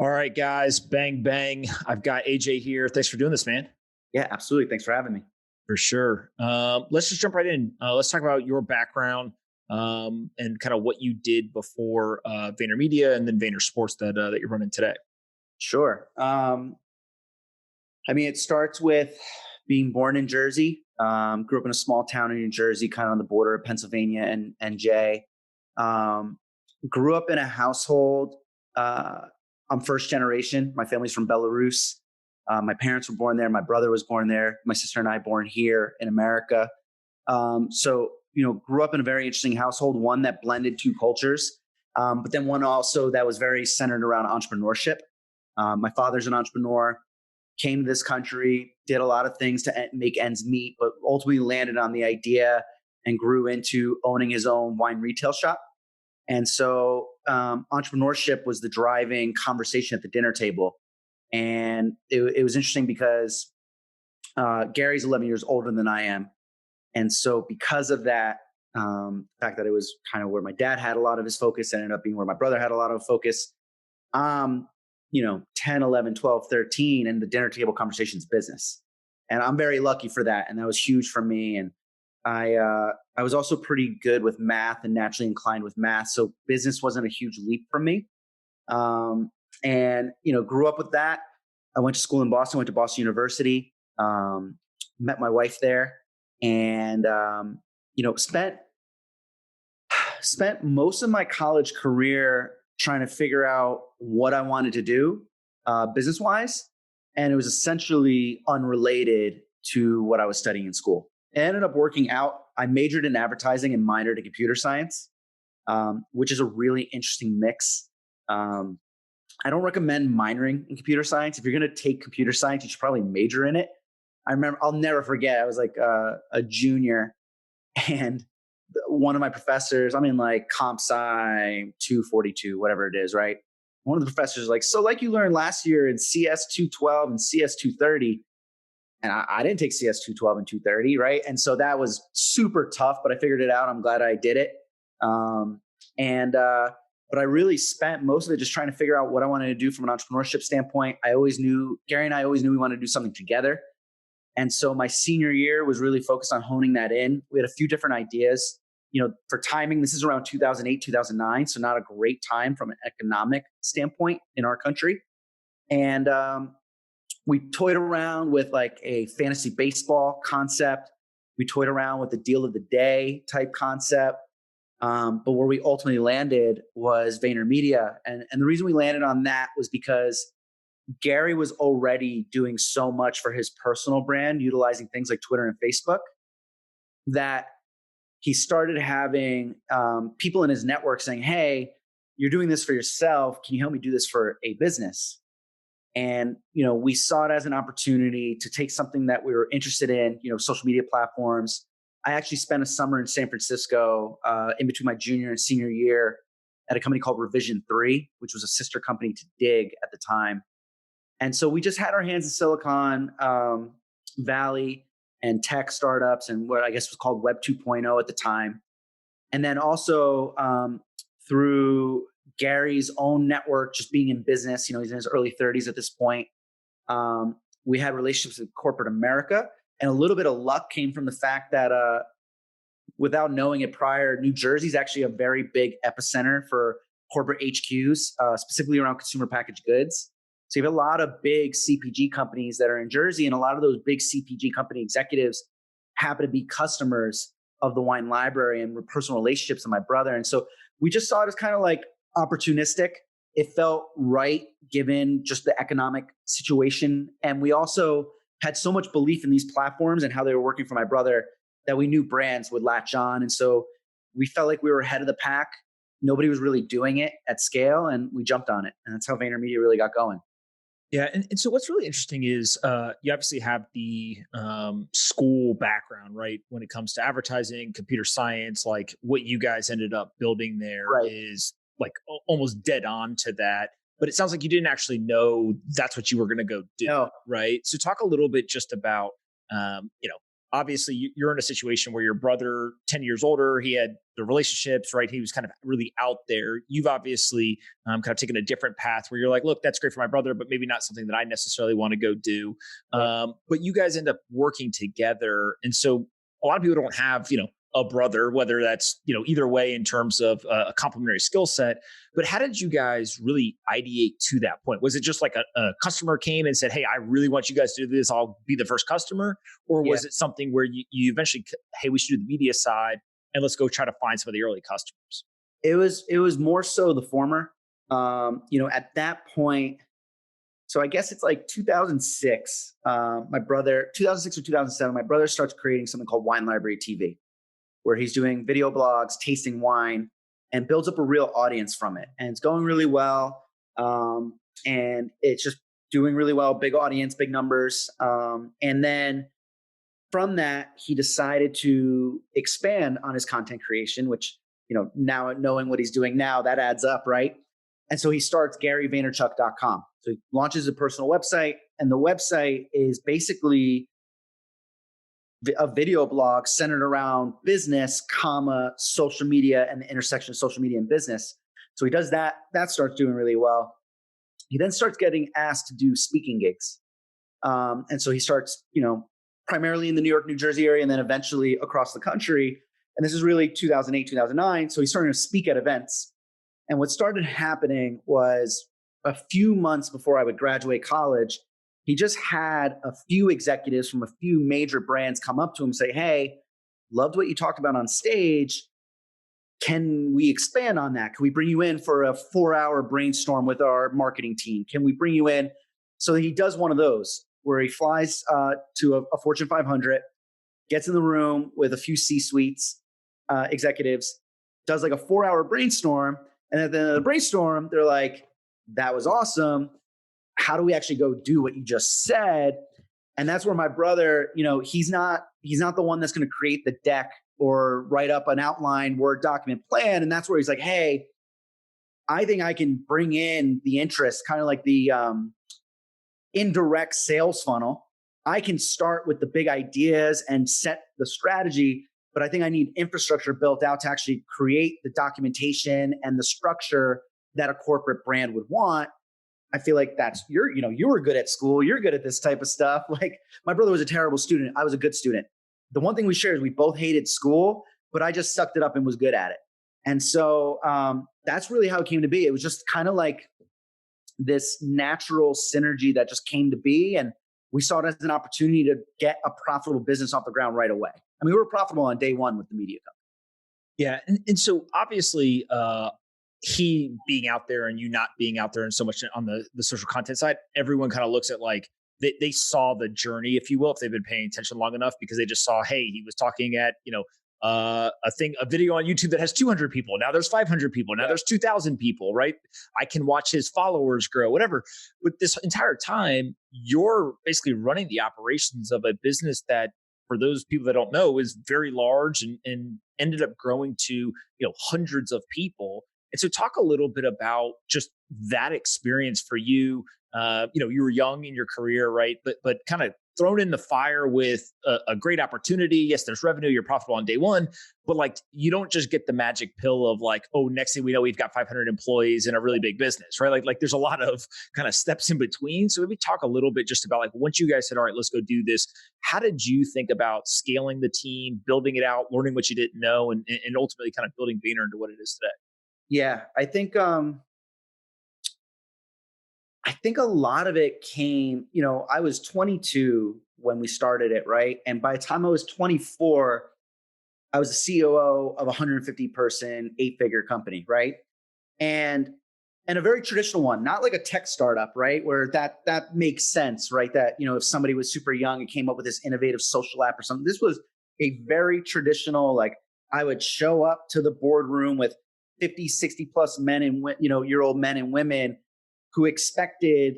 All right, guys, bang, bang. I've got AJ here. Thanks for doing this, man. Yeah, absolutely. Thanks for having me. For sure. Let's just jump right in. Let's talk about your background and kind of what you did before VaynerMedia and then VaynerSports that you're running today. Sure. It starts with being born in Jersey. Grew up in a small town in New Jersey, kind of on the border of Pennsylvania and NJ. Grew up in a household. I'm first generation. My family's from Belarus. My parents were born there. My brother was born there. My sister and I born here in America. Grew up in a very interesting household, one that blended two cultures, but then one also that was very centered around entrepreneurship. My father's an entrepreneur, came to this country, did a lot of things to make ends meet, but ultimately landed on the idea and grew into owning his own wine retail shop. And so entrepreneurship was the driving conversation at the dinner table. And it was interesting because Gary's 11 years older than I am. And so because of that, the fact that it was kind of where my dad had a lot of his focus, ended up being where my brother had a lot of focus. 10, 11, 12, 13, and the dinner table conversations business. And I'm very lucky for that. And that was huge for me. And I was also pretty good with math and naturally inclined with math. So business wasn't a huge leap for me. Grew up with that. I went to school in Boston, went to Boston University, met my wife there, and spent most of my college career trying to figure out what I wanted to do business-wise. And it was essentially unrelated to what I was studying in school. It ended up working out. I majored in advertising and minored in computer science, which is a really interesting mix. I don't recommend minoring in computer science. If you're going to take computer science, you should probably major in it. I remember, I'll never forget, I was like a junior, and one of my professors, I'm in like comp sci 242, whatever it is, right? One of the professors was like, so like you learned last year in CS 212 and CS 230, and I didn't take CS 212 and 230, right? And so that was super tough, but I figured it out. I'm glad I did it. But I really spent most of it just trying to figure out what I wanted to do from an entrepreneurship standpoint. Gary and I always knew we wanted to do something together. And so my senior year was really focused on honing that in. We had a few different ideas. For timing, this is around 2008, 2009. So not a great time from an economic standpoint in our country. And we toyed around with like a fantasy baseball concept. We toyed around with the deal of the day type concept. But where we ultimately landed was VaynerMedia. And the reason we landed on that was because Gary was already doing so much for his personal brand, utilizing things like Twitter and Facebook, that he started having people in his network saying, hey, you're doing this for yourself. Can you help me do this for a business? And, we saw it as an opportunity to take something that we were interested in, social media platforms. I actually spent a summer in San Francisco in between my junior and senior year at a company called Revision 3, which was a sister company to Dig at the time. And so we just had our hands in Silicon Valley and tech startups and what I guess was called Web 2.0 at the time. And then also through Gary's own network, just being in business, he's in his early 30s at this point. We had relationships with corporate America. And a little bit of luck came from the fact that without knowing it prior, New Jersey is actually a very big epicenter for corporate HQs, specifically around consumer packaged goods. So you have a lot of big CPG companies that are in Jersey, and a lot of those big CPG company executives happen to be customers of the wine library and personal relationships with my brother. And so we just saw it as kind of like opportunistic. It felt right given just the economic situation. And we also had so much belief in these platforms and how they were working for my brother that we knew brands would latch on. And so we felt like we were ahead of the pack. Nobody was really doing it at scale, and we jumped on it. And that's how VaynerMedia really got going. Yeah. And so what's really interesting is you obviously have the school background, right? When it comes to advertising, computer science, like what you guys ended up building there is like almost dead on to that. But it sounds like you didn't actually know that's what you were going to go do, right? So talk a little bit just about, obviously you're in a situation where your brother, 10 years older, he had the relationships, right? He was kind of really out there. You've obviously kind of taken a different path where you're like, look, that's great for my brother, but maybe not something that I necessarily want to go do. But you guys end up working together. And so a lot of people don't have, a brother, whether that's, either way in terms of a complementary skill set. But how did you guys really ideate to that point? Was it just like a customer came and said, hey, I really want you guys to do this, I'll be the first customer? Or was it something where you eventually, hey, we should do the media side and let's go try to find some of the early customers? It was more so the former. At that point, so I guess it's like 2006. My brother, 2006 or 2007, my brother starts creating something called Wine Library TV, where he's doing video blogs, tasting wine, and builds up a real audience from it. And it's going really well. And it's just doing really well, big audience, big numbers. And then from that, he decided to expand on his content creation, which, now knowing what he's doing now, that adds up, right? And so he starts GaryVaynerchuk.com. So he launches a personal website, and the website is basically a video blog centered around business, social media, and the intersection of social media and business. So he does that. That starts doing really well. He then starts getting asked to do speaking gigs. And so he starts, primarily in the New York, New Jersey area, and then eventually across the country. And this is really 2008, 2009. So he's starting to speak at events. And what started happening was a few months before I would graduate college, he just had a few executives from a few major brands come up to him and say, hey, loved what you talked about on stage. Can we expand on that? Can we bring you in for a 4-hour brainstorm with our marketing team? Can we bring you in? So he does one of those where he flies to a Fortune 500, gets in the room with a few C-suites executives, does like a 4-hour brainstorm. And at the end of the brainstorm, they're like, that was awesome. How do we actually go do what you just said? And that's where my brother, he's not the one that's going to create the deck or write up an outline Word document plan. And that's where he's like, hey, I think I can bring in the interest, kind of like the indirect sales funnel. I can start with the big ideas and set the strategy, but I think I need infrastructure built out to actually create the documentation and the structure that a corporate brand would want. I feel like you were good at school. You're good at this type of stuff. Like, my brother was a terrible student. I was a good student. The one thing we shared is we both hated school, but I just sucked it up and was good at it. And so that's really how it came to be. It was just kind of like this natural synergy that just came to be. And we saw it as an opportunity to get a profitable business off the ground right away. I mean, we were profitable on day one with the media company. Yeah. And so obviously, he being out there and you not being out there and so much on the social content side, everyone kind of looks at like they saw the journey, if you will, if they've been paying attention long enough, because they just saw, hey, he was talking at, a video on YouTube that has 200 people. Now there's 500 people. Now there's 2,000 people, right? I can watch his followers grow, whatever. But this entire time, you're basically running the operations of a business that, for those people that don't know, is very large and ended up growing to, hundreds of people. And so talk a little bit about just that experience for you. You were young in your career, right? But kind of thrown in the fire with a great opportunity. Yes, there's revenue, you're profitable on day one, but like, you don't just get the magic pill of like, oh, next thing we know, we've got 500 employees in a really big business, right? Like there's a lot of kind of steps in between. So maybe talk a little bit just about like, once you guys said, all right, let's go do this. How did you think about scaling the team, building it out, learning what you didn't know, and ultimately kind of building Vayner into what it is today? Yeah, I think a lot of it came, I was 22 when we started it, right? And by the time I was 24, I was a COO of a 150 person, 8-figure company, right? And a very traditional one, not like a tech startup, right? Where that makes sense, right? That, if somebody was super young and came up with this innovative social app or something. This was a very traditional, like, I would show up to the boardroom with 50, 60 plus men and, year old men and women who expected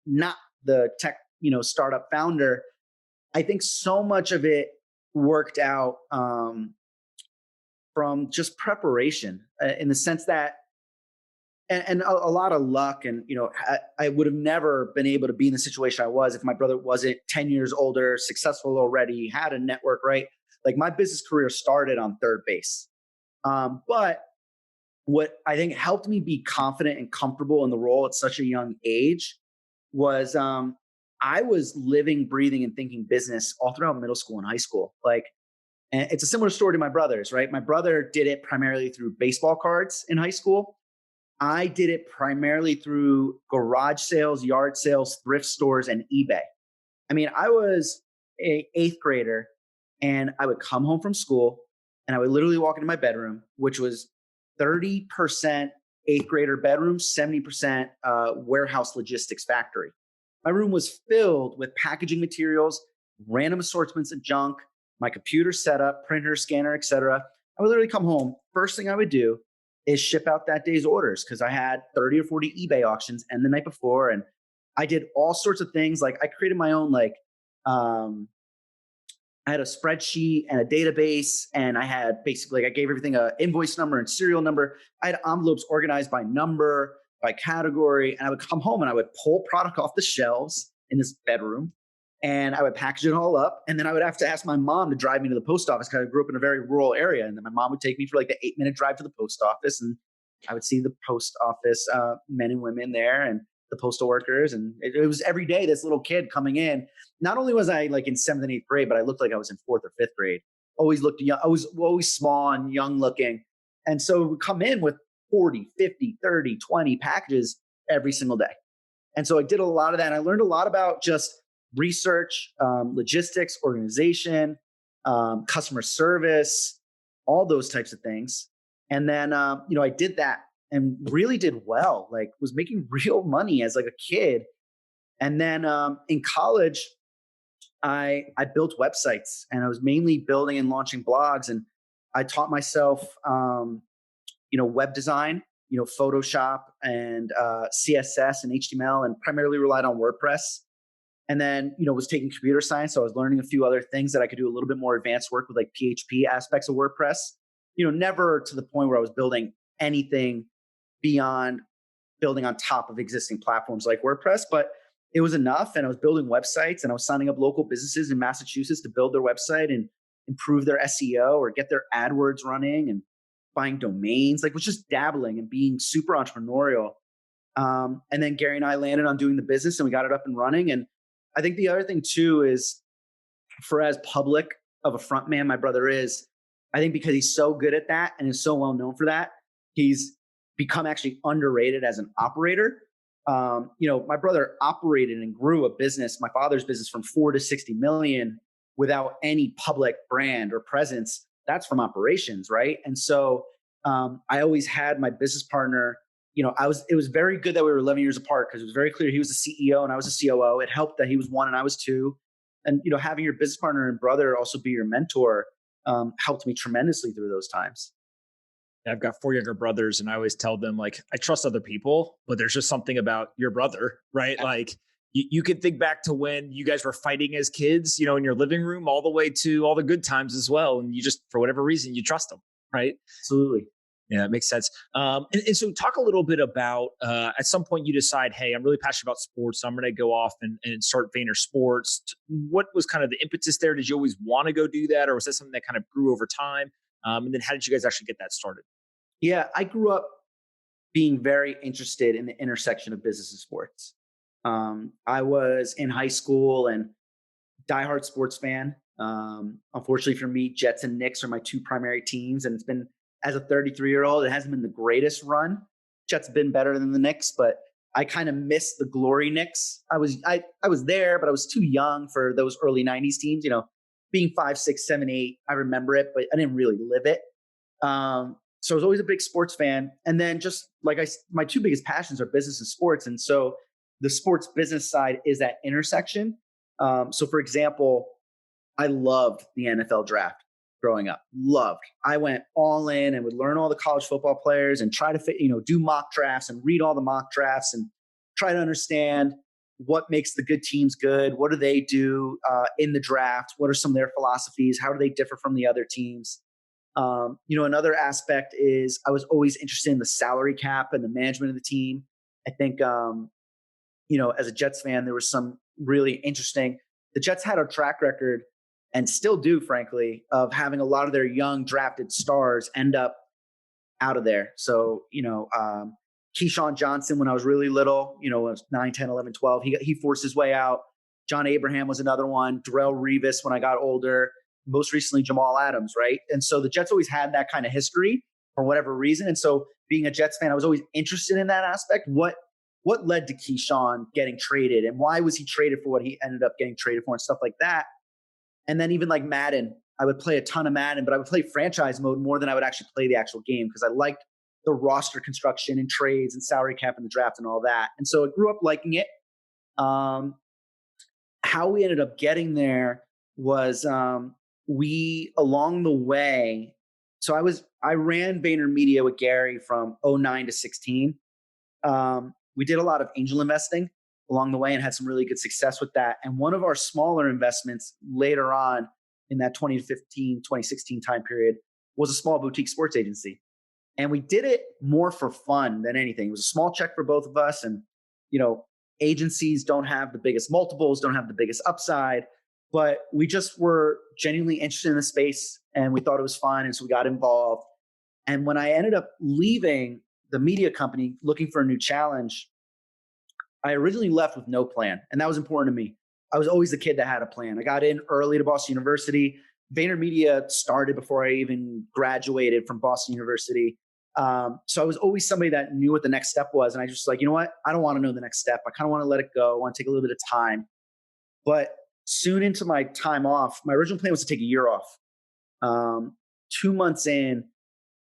not the tech, startup founder. I think so much of it worked out from just preparation in the sense that and a lot of luck. And, I would have never been able to be in the situation I was if my brother wasn't 10 years older, successful already, had a network, right? Like my business career started on third base. But what I think helped me be confident and comfortable in the role at such a young age was I was living, breathing, and thinking business all throughout middle school and high school. Like, and it's a similar story to my brother's, right? My brother did it primarily through baseball cards in high school. I did it primarily through garage sales, yard sales, thrift stores, and eBay. I mean, I was a eighth grader, and I would come home from school and I would literally walk into my bedroom, which was 30% eighth grader bedroom, 70% warehouse logistics factory. My room was filled with packaging materials, random assortments of junk, my computer setup, printer, scanner, etc. I would literally come home. First thing I would do is ship out that day's orders because I had 30 or 40 eBay auctions and the night before. And I did all sorts of things. Like I created my own, I had a spreadsheet and a database, and I had basically, I gave everything a invoice number and serial number. I had envelopes organized by number, by category. And I would come home and I would pull product off the shelves in this bedroom and I would package it all up. And then I would have to ask my mom to drive me to the post office because I grew up in a very rural area. And then my mom would take me for like the 8-minute drive to the post office. And I would see the post office men and women there and the postal workers. And it was every day this little kid coming in. Not only was I like in 7th and 8th grade, but I looked like I was in 4th or 5th grade. Always looked young. I was always small and young looking. And so we would come in with 40, 50, 30, 20 packages every single day. And so I did a lot of that. And I learned a lot about just research, logistics, organization, customer service, all those types of things. And then, I did that and really did well, like was making real money as like a kid. And then in college, I built websites and I was mainly building and launching blogs. And I taught myself, web design, Photoshop and CSS and HTML, and primarily relied on WordPress. And then, was taking computer science. So I was learning a few other things that I could do a little bit more advanced work with, like PHP aspects of WordPress, never to the point where I was building anything beyond building on top of existing platforms like WordPress, but it was enough. And I was building websites and I was signing up local businesses in Massachusetts to build their website and improve their SEO or get their AdWords running and buying domains, like was just dabbling and being super entrepreneurial. And then Gary and I landed on doing the business and we got it up and running. And I think the other thing too is, for as public of a front man my brother is, I think because he's so good at that and is so well known for that, he's become actually underrated as an operator. My brother operated and grew a business, my father's business, from 4 to 60 million without any public brand or presence. That's from operations, right? And so I always had my business partner. It was very good that we were 11 years apart because it was very clear he was the CEO and I was the COO. It helped that he was 1 and I was 2. And, having your business partner and brother also be your mentor helped me tremendously through those times. I've got 4 younger brothers and I always tell them, like, I trust other people, but there's just something about your brother, right? Like you can think back to when you guys were fighting as kids, in your living room, all the way to all the good times as well. And you just, for whatever reason, you trust them, right? Absolutely. Yeah, it makes sense. And so talk a little bit about, at some point you decide, hey, I'm really passionate about sports. So I'm going to go off and start VaynerSports. What was kind of the impetus there? Did you always want to go do that? Or was that something that kind of grew over time? And then how did you guys actually get that started? Yeah, I grew up being very interested in the intersection of business and sports. I was in high school and diehard sports fan. Unfortunately for me, Jets and Knicks are my 2 primary teams. And it's been, as a 33-year-old, it hasn't been the greatest run. Jets have been better than the Knicks, but I kind of missed the glory Knicks. I was there, but I was too young for those early 90s teams. Being 5, 6, 7, 8, I remember it, but I didn't really live it. So I was always a big sports fan. And then just like my 2 biggest passions are business and sports. And so the sports business side is that intersection. So for example, I loved the NFL draft growing up. Loved. I went all in and would learn all the college football players and try to do mock drafts and read all the mock drafts and try to understand what makes the good teams good. What do they do in the draft? What are some of their philosophies? How do they differ from the other teams? Another aspect is I was always interested in the salary cap and the management of the team. I think, as a Jets fan, there was some really interesting. The Jets had a track record, and still do, frankly, of having a lot of their young drafted stars end up out of there. So, Keyshawn Johnson, when I was really little, when I was 9, 10, 11, 12, he forced his way out. John Abraham was another one. Darrelle Revis when I got older. Most recently, Jamal Adams, right? And so the Jets always had that kind of history for whatever reason. And so being a Jets fan, I was always interested in that aspect. What led to Keyshawn getting traded, and why was he traded for what he ended up getting traded for and stuff like that? And then even like Madden, I would play a ton of Madden, but I would play franchise mode more than I would actually play the actual game because I liked the roster construction and trades and salary cap and the draft and all that. And so I grew up liking it. How we ended up getting there was we, along the way, so I ran VaynerMedia with Gary from 09 to 16. We did a lot of angel investing along the way and had some really good success with that. And one of our smaller investments later on in that 2015, 2016 time period was a small boutique sports agency. And we did it more for fun than anything. It was a small check for both of us. And, agencies don't have the biggest multiples, don't have the biggest upside, but we just were genuinely interested in the space and we thought it was fun. And so we got involved. And when I ended up leaving the media company looking for a new challenge, I originally left with no plan. And that was important to me. I was always the kid that had a plan. I got in early to Boston University. VaynerMedia started before I even graduated from Boston University. So I was always somebody that knew what the next step was. And I just like, you know what? I don't want to know the next step. I kind of want to let it go. I want to take a little bit of time. But soon into my time off, my original plan was to take a year off. 2 months in,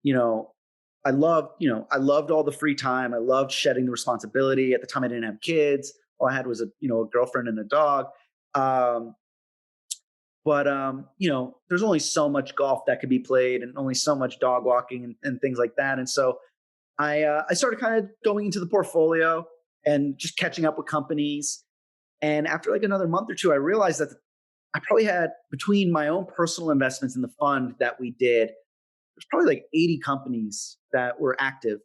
I loved all the free time. I loved shedding the responsibility. At the time, I didn't have kids. All I had was a girlfriend and a dog. But there's only so much golf that could be played and only so much dog walking and things like that. And so I started kind of going into the portfolio and just catching up with companies. And after like another month or two, I realized that I probably had, between my own personal investments in the fund that we did, there's probably like 80 companies that were active.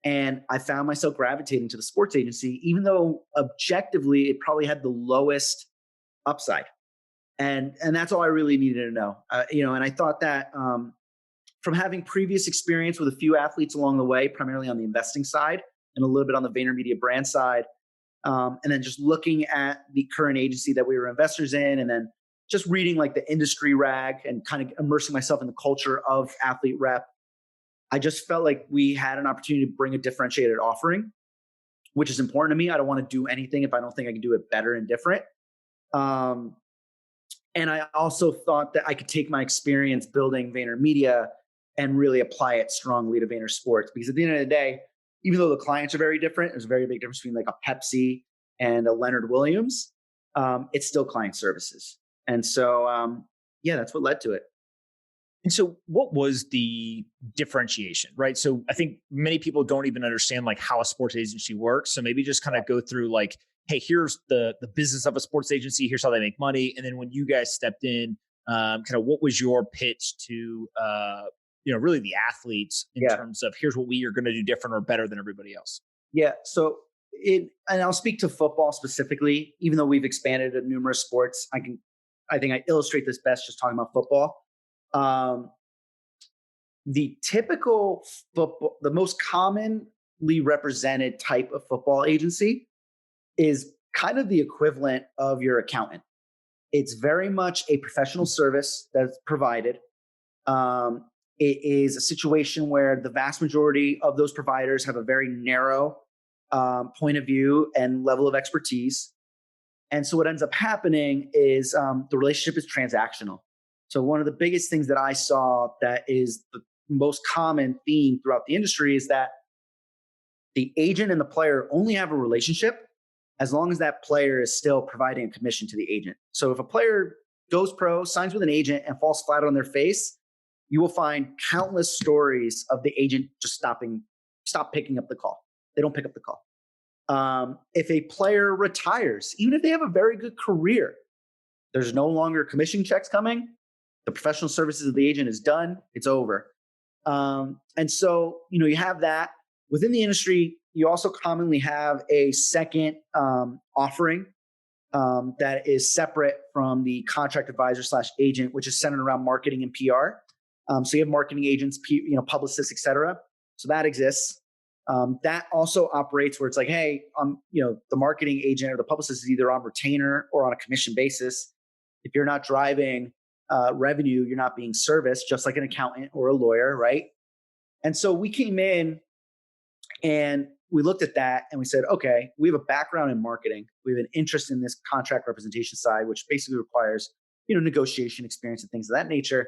And I found myself gravitating to the sports agency, even though objectively it probably had the lowest upside. And that's all I really needed to know. And I thought that from having previous experience with a few athletes along the way, primarily on the investing side and a little bit on the VaynerMedia brand side, and then just looking at the current agency that we were investors in, and then just reading like the industry rag and kind of immersing myself in the culture of Athlete Rep, I just felt like we had an opportunity to bring a differentiated offering, which is important to me. I don't want to do anything if I don't think I can do it better and different. And I also thought that I could take my experience building VaynerMedia and really apply it strongly to VaynerSports. Because at the end of the day, even though the clients are very different, there's a very big difference between like a Pepsi and a Leonard Williams. It's still client services. And so, that's what led to it. And so what was the differentiation, right? So I think many people don't even understand like how a sports agency works. So maybe just kind of go through like, hey, here's the business of a sports agency. Here's how they make money. And then when you guys stepped in, kind of what was your pitch to, really the athletes in terms of here's what we are going to do different or better than everybody else? Yeah. So and I'll speak to football specifically, even though we've expanded to numerous sports. I think I illustrate this best just talking about football. The typical football, the most commonly represented type of football agency is kind of the equivalent of your accountant. It's very much a professional service that's provided. It is a situation where the vast majority of those providers have a very narrow point of view and level of expertise. And so what ends up happening is the relationship is transactional. So one of the biggest things that I saw that is the most common theme throughout the industry is that the agent and the player only have a relationship as long as that player is still providing a commission to the agent. So if a player goes pro, signs with an agent, and falls flat on their face, you will find countless stories of the agent just stop picking up the call. They don't pick up the call. If a player retires, even if they have a very good career, there's no longer commission checks coming. The professional services of the agent is done. It's over. And so, you have that. Within the industry, you also commonly have a second offering that is separate from the contract advisor / agent, which is centered around marketing and PR. So you have marketing agents, publicists, et cetera. So that exists. That also operates where it's like, hey, the marketing agent or the publicist is either on retainer or on a commission basis. If you're not driving revenue, you're not being serviced, just like an accountant or a lawyer, right? And so we came in and we looked at that and we said, okay, we have a background in marketing. We have an interest in this contract representation side, which basically requires, negotiation experience and things of that nature.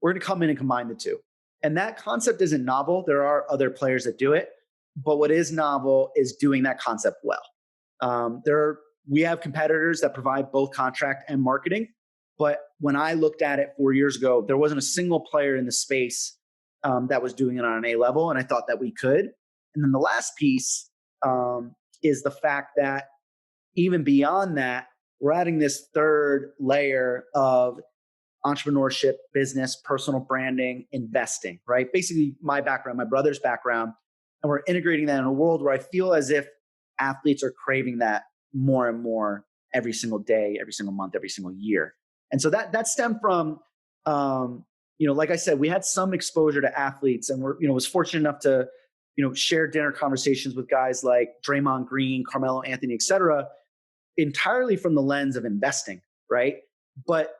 We're going to come in and combine the two. And that concept isn't novel. There are other players that do it. But what is novel is doing that concept well. We have competitors that provide both contract and marketing. But when I looked at it 4 years ago, there wasn't a single player in the space that was doing it on an A level. And I thought that we could. And then the last piece is the fact that even beyond that, we're adding this third layer of entrepreneurship, business, personal branding, investing, right? Basically my background, my brother's background, and we're integrating that in a world where I feel as if athletes are craving that more and more every single day, every single month, every single year. And so that stemmed from, like I said, we had some exposure to athletes and was fortunate enough to, share dinner conversations with guys like Draymond Green, Carmelo Anthony, et cetera, entirely from the lens of investing, right? But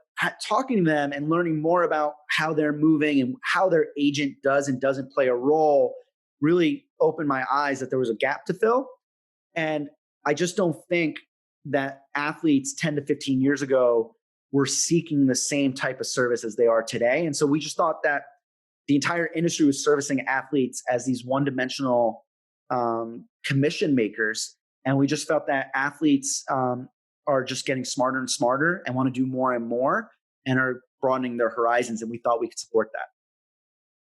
talking to them and learning more about how they're moving and how their agent does and doesn't play a role really opened my eyes that there was a gap to fill. And I just don't think that athletes 10 to 15 years ago were seeking the same type of service as they are today. And so we just thought that the entire industry was servicing athletes as these one-dimensional commission makers. And we just felt that athletes are just getting smarter and smarter and want to do more and more and are broadening their horizons. And we thought we could support that.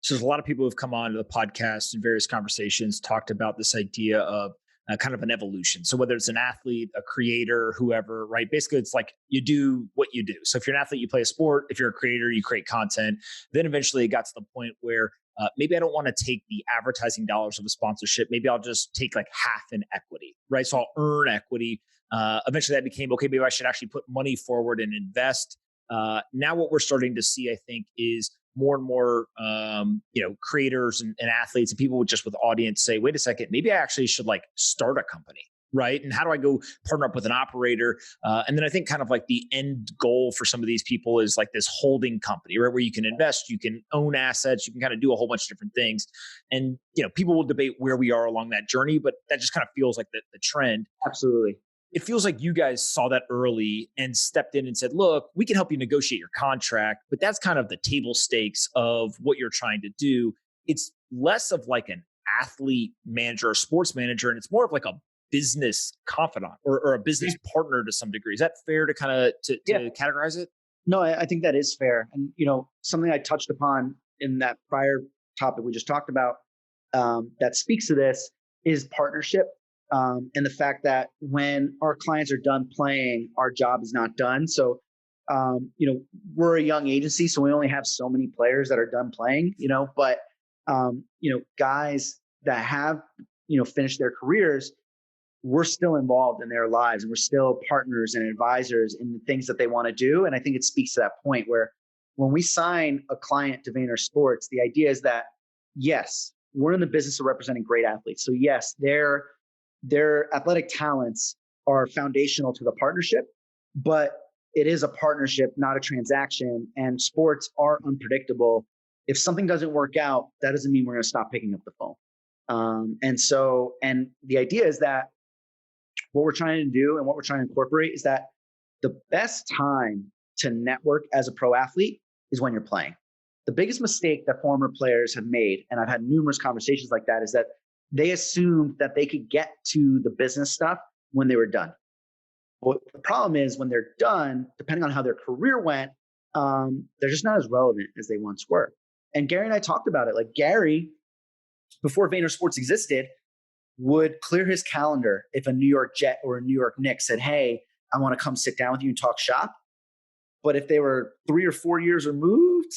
So there's a lot of people who've come on to the podcast in various conversations, talked about this idea of kind of an evolution. So whether it's an athlete, a creator, whoever, right? Basically, it's like you do what you do. So if you're an athlete, you play a sport. If you're a creator, you create content. Then eventually it got to the point where maybe I don't want to take the advertising dollars of a sponsorship. Maybe I'll just take like half in equity, right? So I'll earn equity. Eventually that became, okay, maybe I should actually put money forward and invest. Now what we're starting to see, I think, is more and more, creators and athletes and people with audience say, wait a second, maybe I actually should like start a company, right? And how do I go partner up with an operator? And then I think kind of like the end goal for some of these people is like this holding company, right? Where you can invest, you can own assets, you can kind of do a whole bunch of different things. And, people will debate where we are along that journey, but that just kind of feels like the trend. Absolutely. It feels like you guys saw that early and stepped in and said, look, we can help you negotiate your contract, but that's kind of the table stakes of what you're trying to do. It's less of like an athlete manager or sports manager, and it's more of like a business confidant or a business partner to some degree. Is that fair to kind of to categorize it? No, I think that is fair. And, something I touched upon in that prior topic we just talked about that speaks to this is partnership. And the fact that when our clients are done playing, our job is not done. So, we're a young agency, so we only have so many players that are done playing, but, guys that have, finished their careers, we're still involved in their lives and we're still partners and advisors in the things that they want to do. And I think it speaks to that point where when we sign a client to VaynerSports, the idea is that, yes, we're in the business of representing great athletes. So yes, their athletic talents are foundational to the partnership, but it is a partnership, not a transaction. And sports are unpredictable. If something doesn't work out, that doesn't mean we're going to stop picking up the phone. And the idea is that what we're trying to do and what we're trying to incorporate is that the best time to network as a pro athlete is when you're playing. The biggest mistake that former players have made, and I've had numerous conversations like that, is that they assumed that they could get to the business stuff when they were done. But the problem is when they're done, depending on how their career went, they're just not as relevant as they once were. And Gary and I talked about it. Like Gary, before VaynerSports existed, would clear his calendar if a New York Jet or a New York Knicks said, hey, I want to come sit down with you and talk shop. But if they were 3 or 4 years removed,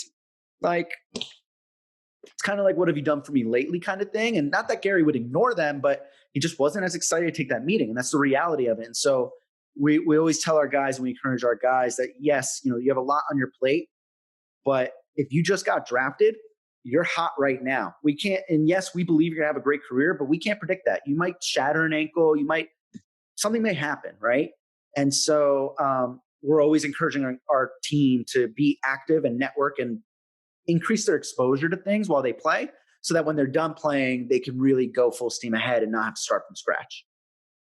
like, it's kind of like, what have you done for me lately kind of thing. And not that Gary would ignore them, but he just wasn't as excited to take that meeting. And that's the reality of it. And so we always tell our guys, and we encourage our guys that, yes, you have a lot on your plate, but if you just got drafted, you're hot right now. We can't, and yes, we believe you're gonna have a great career, but we can't predict that. You might shatter an ankle, something may happen, right? And so we're always encouraging our team to be active and network and increase their exposure to things while they play, so that when they're done playing, they can really go full steam ahead and not have to start from scratch.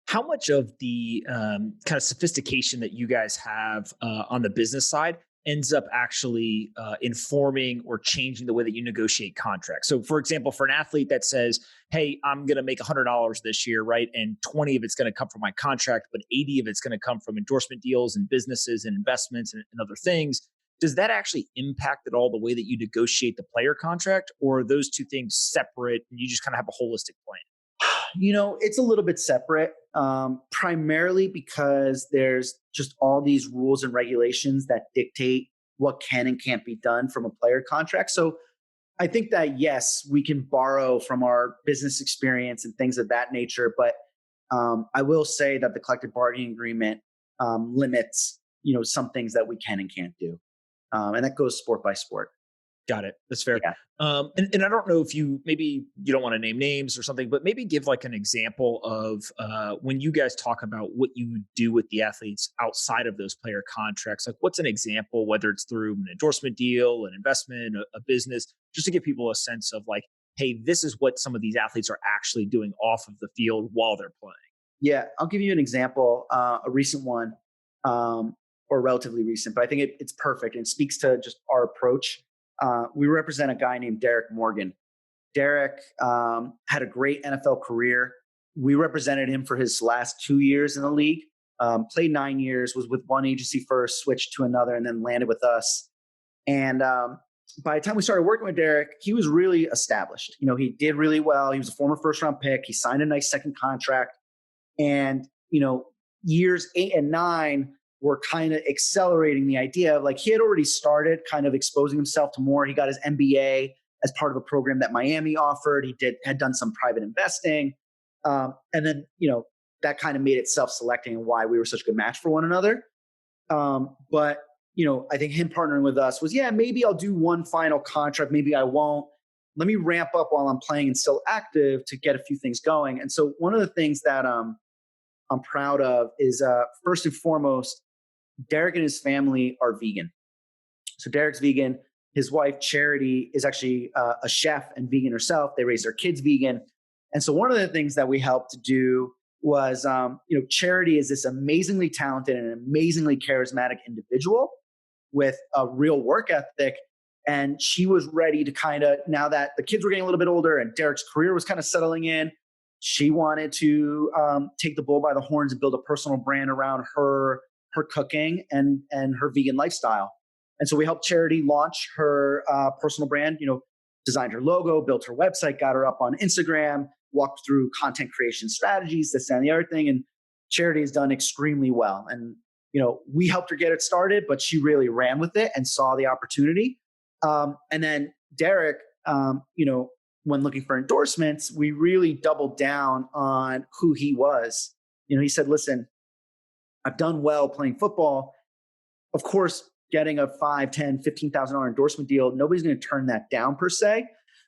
How much of the kind of sophistication that you guys have on the business side ends up actually informing or changing the way that you negotiate contracts? So, for example, for an athlete that says, hey, I'm going to make $100 this year, right? And 20 of it's going to come from my contract, but 80 of it's going to come from endorsement deals and businesses and investments and other things. Does that actually impact at all the way that you negotiate the player contract, or are those two things separate and you just kind of have a holistic plan? It's a little bit separate, primarily because there's just all these rules and regulations that dictate what can and can't be done from a player contract. So I think that, yes, we can borrow from our business experience and things of that nature. But I will say that the collective bargaining agreement limits, some things that we can and can't do. And that goes sport by sport. Got it. That's fair. Yeah. And I don't know if maybe you don't want to name names or something, but maybe give like an example of when you guys talk about what you do with the athletes outside of those player contracts. Like, what's an example, whether it's through an endorsement deal, an investment, a business, just to give people a sense of like, hey, this is what some of these athletes are actually doing off of the field while they're playing. Yeah, I'll give you an example, a recent one, or relatively recent, but I think it's perfect and speaks to just our approach. We represent a guy named Derek Morgan. Derek had a great NFL career. We represented him for his last 2 years in the league, played 9 years, was with one agency first, switched to another, and then landed with us. And by the time we started working with Derek, he was really established. He did really well. He was a former first-round pick. He signed a nice second contract. And, years 8 and 9 were kind of accelerating the idea of, like, he had already started kind of exposing himself to more. He got his MBA as part of a program that Miami offered. He had done some private investing. And then, that kind of made it self-selecting and why we were such a good match for one another. But, I think him partnering with us was, maybe I'll do one final contract. Maybe I won't. Let me ramp up while I'm playing and still active to get a few things going. And so one of the things that I'm proud of is, first and foremost, Derek and his family are vegan. So Derek's vegan. His wife, Charity, is actually a chef and vegan herself. They raise their kids vegan. And so one of the things that we helped to do was, Charity is this amazingly talented and amazingly charismatic individual with a real work ethic. And she was ready to kind of, now that the kids were getting a little bit older and Derek's career was kind of settling in, she wanted to take the bull by the horns and build a personal brand around her cooking and her vegan lifestyle. And so we helped Charity launch her personal brand, designed her logo, built her website, got her up on Instagram, walked through content creation strategies, this and the other thing. And Charity has done extremely well. And, we helped her get it started, but she really ran with it and saw the opportunity. And then Derek, when looking for endorsements, we really doubled down on who he was. He said, listen, I've done well playing football. Of course, getting a $5,000, $10,000, $15,000 endorsement deal, nobody's going to turn that down per se.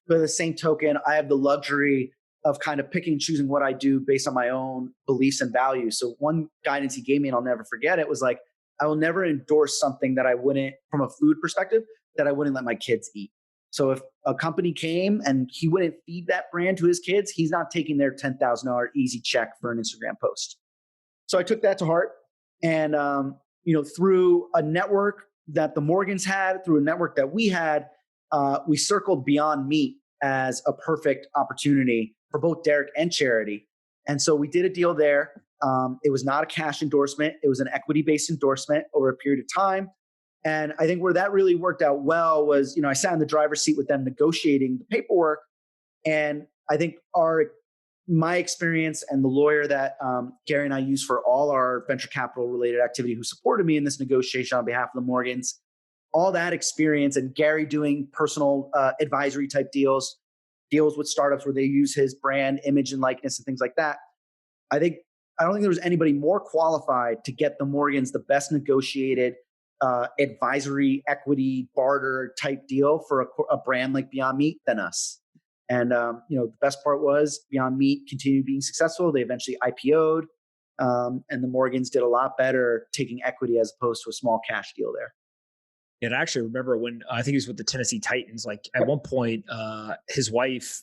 But at the same token, I have the luxury of kind of picking and choosing what I do based on my own beliefs and values. So one guidance he gave me, and I'll never forget it, was like, I will never endorse something that I wouldn't, from a food perspective, that I wouldn't let my kids eat. So if a company came and he wouldn't feed that brand to his kids, he's not taking their $10,000 easy check for an Instagram post. So I took that to heart. And, through a network that the Morgans had, through a network that we had, we circled Beyond Meat as a perfect opportunity for both Derek and Charity. And so we did a deal there. It was not a cash endorsement. It was an equity-based endorsement over a period of time. And I think where that really worked out well was, I sat in the driver's seat with them negotiating the paperwork. And I think our my experience and the lawyer that Gary and I use for all our venture capital related activity, who supported me in this negotiation on behalf of the Morgans, all that experience, and Gary doing personal advisory type deals with startups where they use his brand, image, and likeness and things like that. I don't think there was anybody more qualified to get the Morgans the best negotiated advisory, equity, barter type deal for a brand like Beyond Meat than us. And the best part was Beyond Meat continued being successful. They eventually IPO'd, and the Morgans did a lot better taking equity as opposed to a small cash deal there. And I actually remember when I think he was with the Tennessee Titans, like at one point, his wife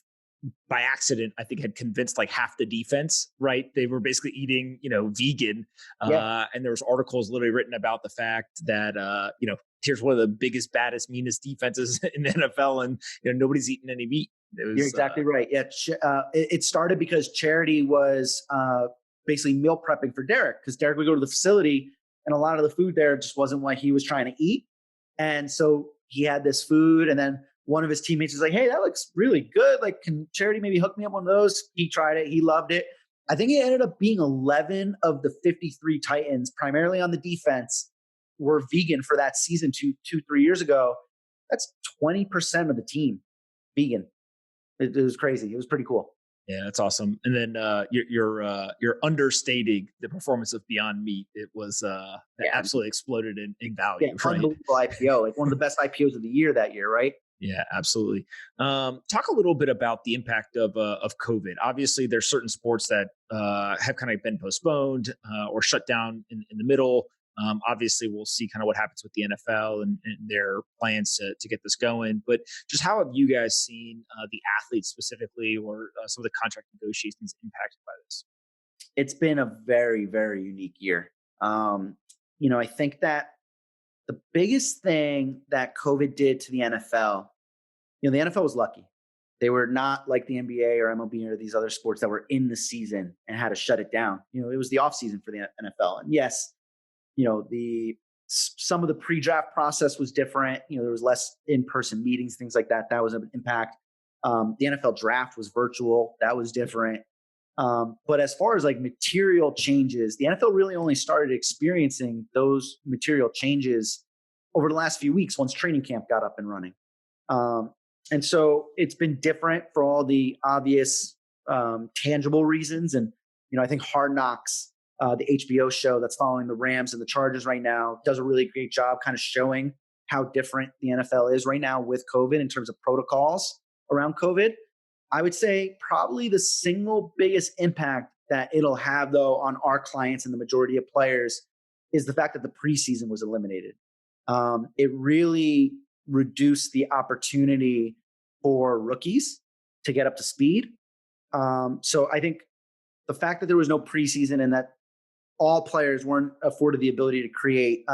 by accident, I think, had convinced like half the defense, right? They were basically eating, vegan. And there was articles literally written about the fact that, here's one of the biggest, baddest, meanest defenses in the NFL, and nobody's eating any meat. You're exactly right. Yeah. It started because Charity was basically meal prepping for Derek, because Derek would go to the facility and a lot of the food there just wasn't what he was trying to eat. And so he had this food, and then one of his teammates was like, "Hey, that looks really good. Like, can Charity maybe hook me up one of those?" He tried it. He loved it. I think it ended up being 11 of the 53 Titans, primarily on the defense, were vegan for that season 3 years ago. That's 20% of the team vegan. It was crazy. It was pretty cool. Yeah, that's awesome. And then you're understating the performance of Beyond Meat. It was absolutely exploded in value. Yeah, unbelievable IPO, like one of the best IPOs of the year that year, right? Yeah, absolutely. Talk a little bit about the impact of COVID. Obviously, there's certain sports that have kind of been postponed or shut down in the middle. Obviously, we'll see kind of what happens with the NFL and their plans to get this going. But just how have you guys seen the athletes specifically, or some of the contract negotiations impacted by this? It's been a very, very unique year. I think that the biggest thing that COVID did to the NFL, the NFL was lucky. They were not like the NBA or MLB or these other sports that were in the season and had to shut it down. It was the off season for the NFL. And yes, some of the pre-draft process was different. There was less in-person meetings, things like that. That was an impact. The NFL draft was virtual. That was different. But as far as like material changes, the NFL really only started experiencing those material changes over the last few weeks once training camp got up and running. And so it's been different for all the obvious tangible reasons. And, I think Hard Knocks, the HBO show that's following the Rams and the Chargers right now, does a really great job kind of showing how different the NFL is right now with COVID in terms of protocols around COVID. I would say probably the single biggest impact that it'll have, though, on our clients and the majority of players is the fact that the preseason was eliminated. It really reduced the opportunity for rookies to get up to speed. So I think the fact that there was no preseason and that all players weren't afforded the ability to create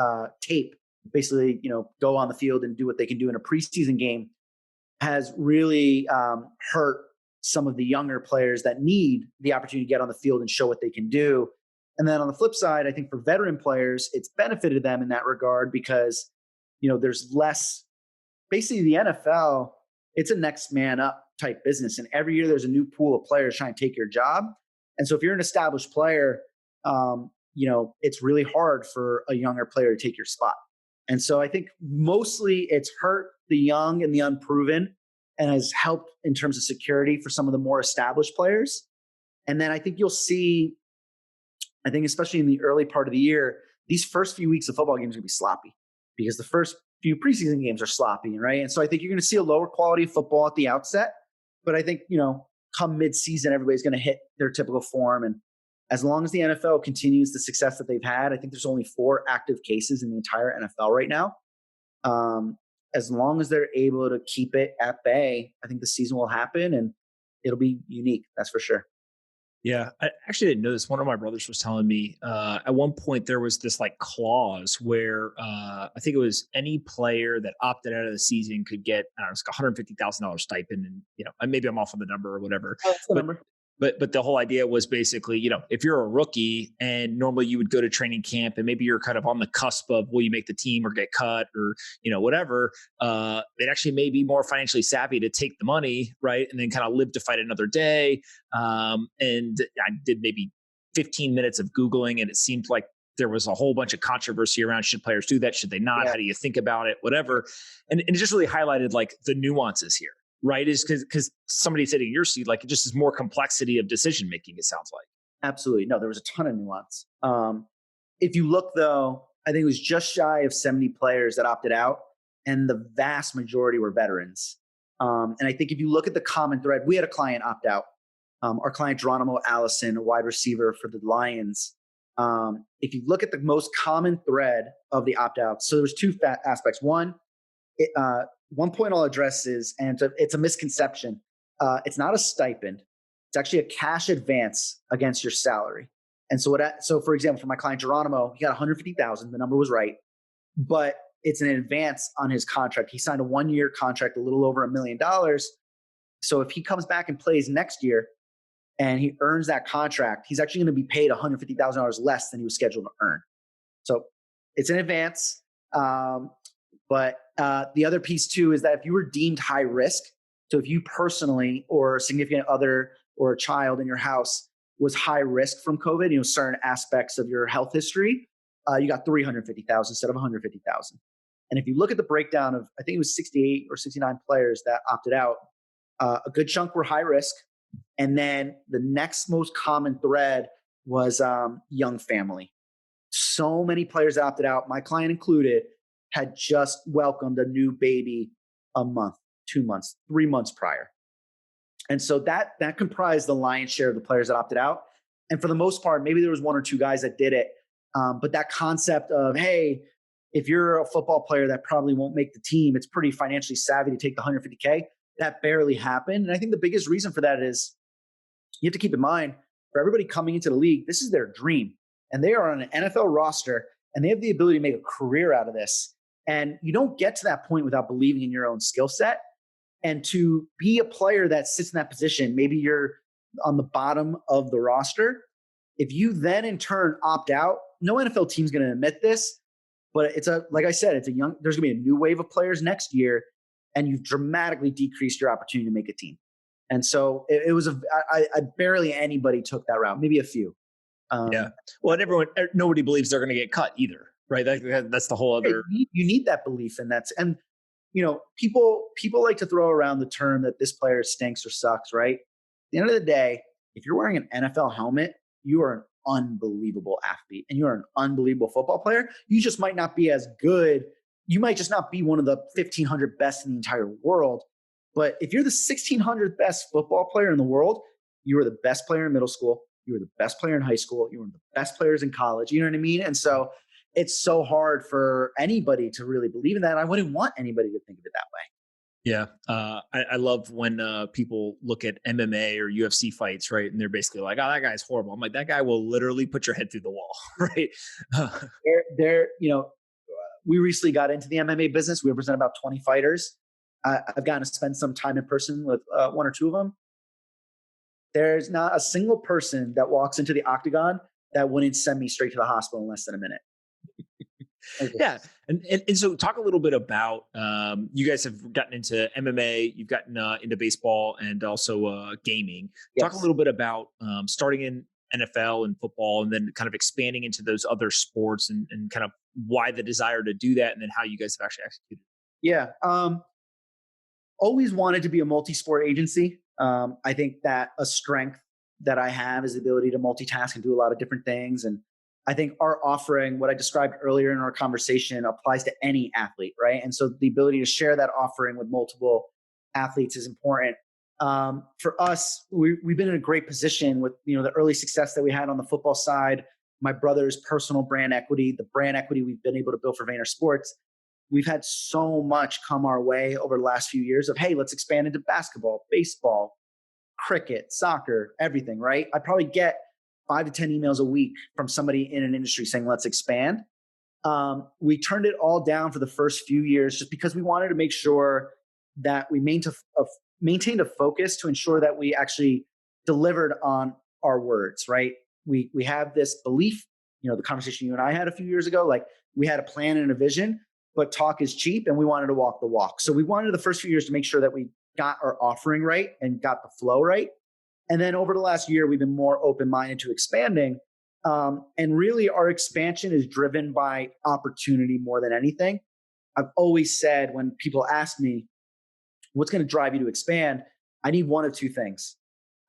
tape, basically, go on the field and do what they can do in a preseason game, has really hurt some of the younger players that need the opportunity to get on the field and show what they can do. And then on the flip side, I think for veteran players, it's benefited them in that regard because, there's less, basically the NFL, it's a next man up type business. And every year there's a new pool of players trying to take your job. And so if you're an established player, it's really hard for a younger player to take your spot. And so I think mostly it's hurt the young and the unproven and has helped in terms of security for some of the more established players. And then I think you'll see, especially in the early part of the year, these first few weeks of football games are going to be sloppy because the first few preseason games are sloppy, right? And so I think you're going to see a lower quality of football at the outset. But I think, come mid-season, everybody's going to hit their typical form. And as long as the NFL continues the success that they've had, I think there's only 4 active cases in the entire NFL right now. As long as they're able to keep it at bay, I think the season will happen and it'll be unique. That's for sure. Yeah, I actually didn't know this. One of my brothers was telling me at one point there was this like clause where I think it was any player that opted out of the season could get, I don't know, it's like $150,000 stipend. And, maybe I'm off on the number or whatever. Oh, that's the number. But the whole idea was basically, if you're a rookie and normally you would go to training camp and maybe you're kind of on the cusp of will you make the team or get cut or whatever, it actually may be more financially savvy to take the money, right, and then kind of live to fight another day. And I did maybe 15 minutes of Googling, and it seemed like there was a whole bunch of controversy around should players do that, should they not? Yeah. How do you think about it? Whatever, and it just really highlighted like the nuances here. Right, is because somebody sitting in your seat, like it just is more complexity of decision making. It sounds like. Absolutely, no, there was a ton of nuance. If you look, though, I think it was just shy of 70 players that opted out, and the vast majority were veterans. And I think if you look at the common thread, we had a client opt out. Our client Geronimo Allison, a wide receiver for the Lions. If you look at the most common thread of the opt outs, so there was two aspects. One point I'll address is, and it's a misconception, it's not a stipend. It's actually a cash advance against your salary. And so for example, for my client Geronimo, he got $150,000. The number was right, but it's an advance on his contract. He signed a 1-year contract, a little over $1 million. So if he comes back and plays next year and he earns that contract, he's actually going to be paid $150,000 less than he was scheduled to earn. So it's an advance. But the other piece too is that if you were deemed high risk, so if you personally or a significant other or a child in your house was high risk from COVID, certain aspects of your health history, you got $350,000 instead of $150,000. And if you look at the breakdown of, I think it was 68 or 69 players that opted out, a good chunk were high risk. And then the next most common thread was young family. So many players opted out, my client included, had just welcomed a new baby a month, 2 months, 3 months prior. And so that comprised the lion's share of the players that opted out. And for the most part, maybe there was 1 or 2 guys that did it. But that concept of, hey, if you're a football player that probably won't make the team, it's pretty financially savvy to take the $150K. That barely happened. And I think the biggest reason for that is you have to keep in mind, for everybody coming into the league, this is their dream. And they are on an NFL roster and they have the ability to make a career out of this. And you don't get to that point without believing in your own skill set. And to be a player that sits in that position, maybe you're on the bottom of the roster. If you then in turn opt out, no NFL team's going to admit this, but like I said, there's going to be a new wave of players next year, and you've dramatically decreased your opportunity to make a team. And so I barely anybody took that route, maybe a few. Yeah. Well, and nobody believes they're going to get cut either. Right. That's the whole other. You need that belief in that. And, people like to throw around the term that this player stinks or sucks, right? At the end of the day, if you're wearing an NFL helmet, you are an unbelievable athlete and you're an unbelievable football player. You just might not be as good. You might just not be one of the 1,500 best in the entire world. But if you're the 1,600th best football player in the world, you were the best player in middle school. You were the best player in high school. You were the best players in college. You know what I mean? And so it's so hard for anybody to really believe in that. I wouldn't want anybody to think of it that way. Yeah. I love when people look at MMA or UFC fights, right? And they're basically like, oh, that guy's horrible. I'm like, that guy will literally put your head through the wall, right? We recently got into the MMA business. We represent about 20 fighters. I've gotten to spend some time in person with 1 or 2 of them. There's not a single person that walks into the octagon that wouldn't send me straight to the hospital in less than a minute. Okay. Yeah. And so talk a little bit about, you guys have gotten into MMA, you've gotten into baseball and also gaming. Yes. Talk a little bit about starting in NFL and football and then kind of expanding into those other sports and kind of why the desire to do that and then how you guys have actually executed. Yeah. Always wanted to be a multi-sport agency. I think that a strength that I have is the ability to multitask and do a lot of different things. And I think our offering, what I described earlier in our conversation, applies to any athlete, right? And so the ability to share that offering with multiple athletes is important. For us, we've been in a great position with the early success that we had on the football side, my brother's personal brand equity, the brand equity we've been able to build for VaynerSports. We've had so much come our way over the last few years of, hey, let's expand into basketball, baseball, cricket, soccer, everything, right? I probably get 5 to 10 emails a week from somebody in an industry saying, let's expand. We turned it all down for the first few years just because we wanted to make sure that we maintained a focus to ensure that we actually delivered on our words, right? We have this belief, the conversation you and I had a few years ago, like we had a plan and a vision, but talk is cheap and we wanted to walk the walk. So we wanted the first few years to make sure that we got our offering right and got the flow right. And then over the last year, we've been more open-minded to expanding. And really our expansion is driven by opportunity more than anything. I've always said when people ask me, what's going to drive you to expand? I need one of two things.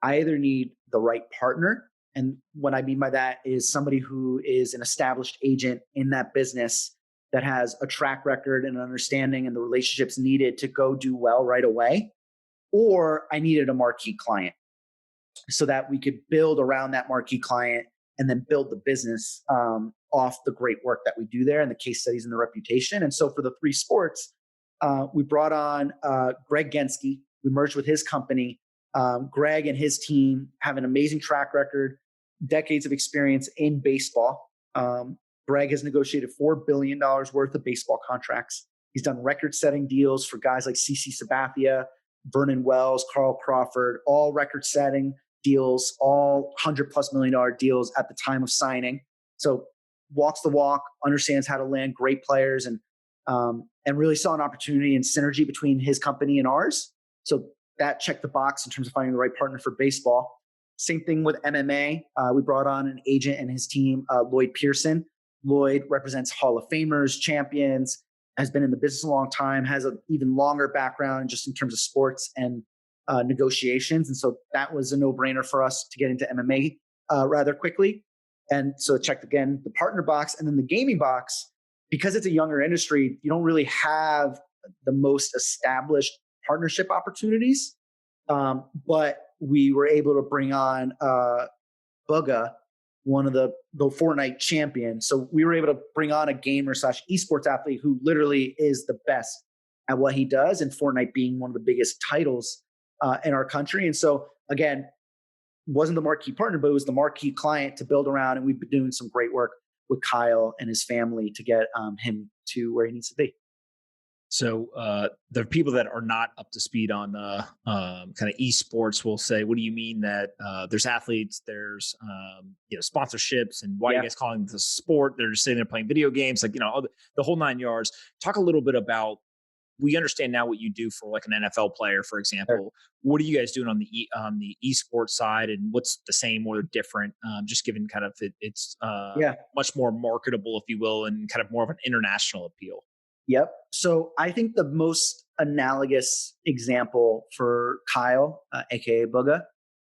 I either need the right partner. And what I mean by that is somebody who is an established agent in that business that has a track record and understanding and the relationships needed to go do well right away. Or I needed a marquee client so that we could build around that marquee client and then build the business off the great work that we do there and the case studies and the reputation. And so for the three sports, we brought on Greg Genske. We merged with his company. Greg and his team have an amazing track record, decades of experience in baseball. Greg has negotiated $4 billion worth of baseball contracts. He's done record-setting deals for guys like CC Sabathia, Vernon Wells, Carl Crawford, all record-setting deals, all $100+ million deals at the time of signing. So walks the walk, understands how to land great players, and really saw an opportunity and synergy between his company and ours. So that checked the box in terms of finding the right partner for baseball. Same thing with MMA. We brought on an agent and his team, Lloyd Pearson. Lloyd represents Hall of Famers, champions, has been in the business a long time, has an even longer background just in terms of sports and negotiations. And so that was a no-brainer for us to get into MMA rather quickly. And so checked again the partner box, and then the gaming box. Because it's a younger industry, you don't really have the most established partnership opportunities. But we were able to bring on Bugga, one of the Fortnite champions. So we were able to bring on a gamer / esports athlete who literally is the best at what he does, and Fortnite being one of the biggest titles in our country. And so again, wasn't the marquee partner, but it was the marquee client to build around. And we've been doing some great work with Kyle and his family to get him to where he needs to be. So the people that are not up to speed on kind of esports will say, what do you mean that there's athletes, there's sponsorships, and why are you guys calling this a sport? They're just sitting there playing video games, like, the whole 9 yards. Talk a little bit about, we understand now what you do for like an NFL player, for example. Sure. What are you guys doing on the esports side, and what's the same or different? Just given kind of it's much more marketable, if you will, and kind of more of an international appeal. Yep. So I think the most analogous example for Kyle, aka Bugga,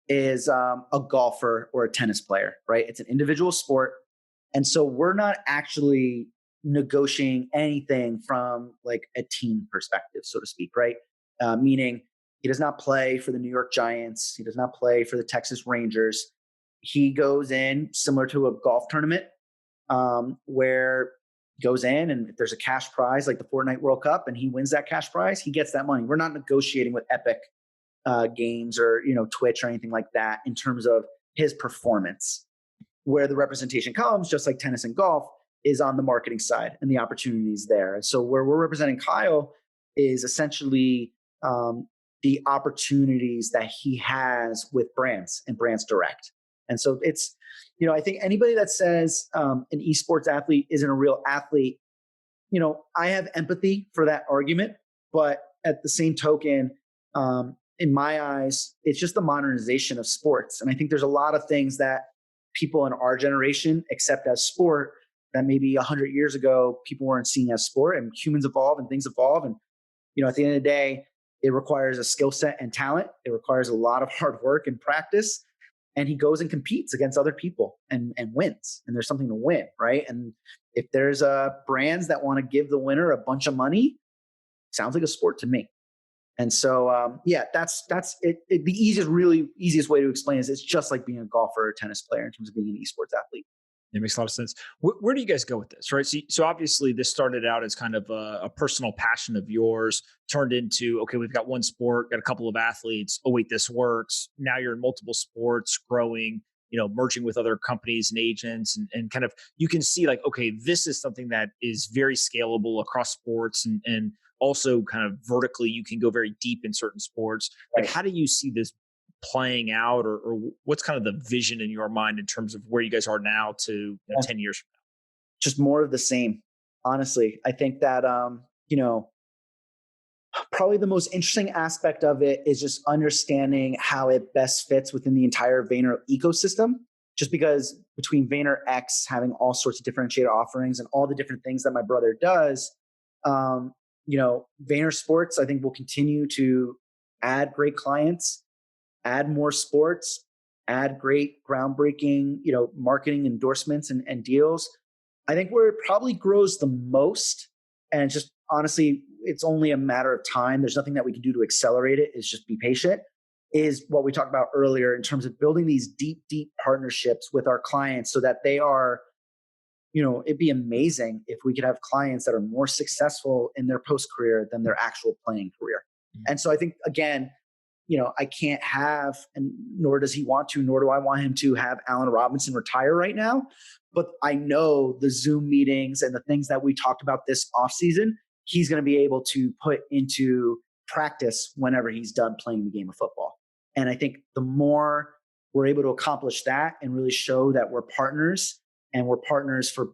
is a golfer or a tennis player, right? It's an individual sport. And so we're not actually negotiating anything from like a team perspective, so to speak, right? Meaning he does not play for the New York Giants. He does not play for the Texas Rangers. He goes in similar to a golf tournament where he goes in, and if there's a cash prize like the Fortnite World Cup and he wins that cash prize, he gets that money. We're not negotiating with Epic Games or Twitch or anything like that in terms of his performance. Where the representation comes, just like tennis and golf, is on the marketing side and the opportunities there. And so where we're representing Kyle is essentially the opportunities that he has with brands and brands direct. And so it's, I think anybody that says an esports athlete isn't a real athlete, I have empathy for that argument. But at the same token, in my eyes, it's just the modernization of sports. And I think there's a lot of things that people in our generation accept as sport that maybe 100 years ago people weren't seeing as sport. And humans evolve and things evolve. And, at the end of the day, it requires a skill set and talent. It requires a lot of hard work and practice. And he goes and competes against other people and wins. And there's something to win, right? And if there's brands that want to give the winner a bunch of money, sounds like a sport to me. And so, that's it. The easiest way to explain is it's just like being a golfer or a tennis player in terms of being an esports athlete. It makes a lot of sense. Where do you guys go with this, right? So obviously this started out as kind of a personal passion of yours, turned into, okay, we've got one sport, got a couple of athletes. Oh, wait, this works. Now you're in multiple sports, growing, merging with other companies and agents, and kind of, you can see like, okay, this is something that is very scalable across sports, and also kind of vertically, you can go very deep in certain sports. Like, how do you see this playing out, or what's kind of the vision in your mind in terms of where you guys are now to 10 years from Just more of the same. Honestly, I think that, probably the most interesting aspect of it is just understanding how it best fits within the entire Vayner ecosystem. Just because between VaynerX having all sorts of differentiated offerings and all the different things that my brother does, VaynerSports, I think will continue to add great clients, add more sports, add great groundbreaking, marketing endorsements and deals. I think where it probably grows the most, and just honestly, it's only a matter of time. There's nothing that we can do to accelerate it. Is just be patient. Is what we talked about earlier in terms of building these deep, deep partnerships with our clients so that they are, it'd be amazing if we could have clients that are more successful in their post career than their actual playing career. Mm-hmm. And so I think, again, I can't have, and nor does he want to, nor do I want him to have Allen Robinson retire right now. But I know the Zoom meetings and the things that we talked about this offseason, he's going to be able to put into practice whenever he's done playing the game of football. And I think the more we're able to accomplish that and really show that we're partners and we're partners for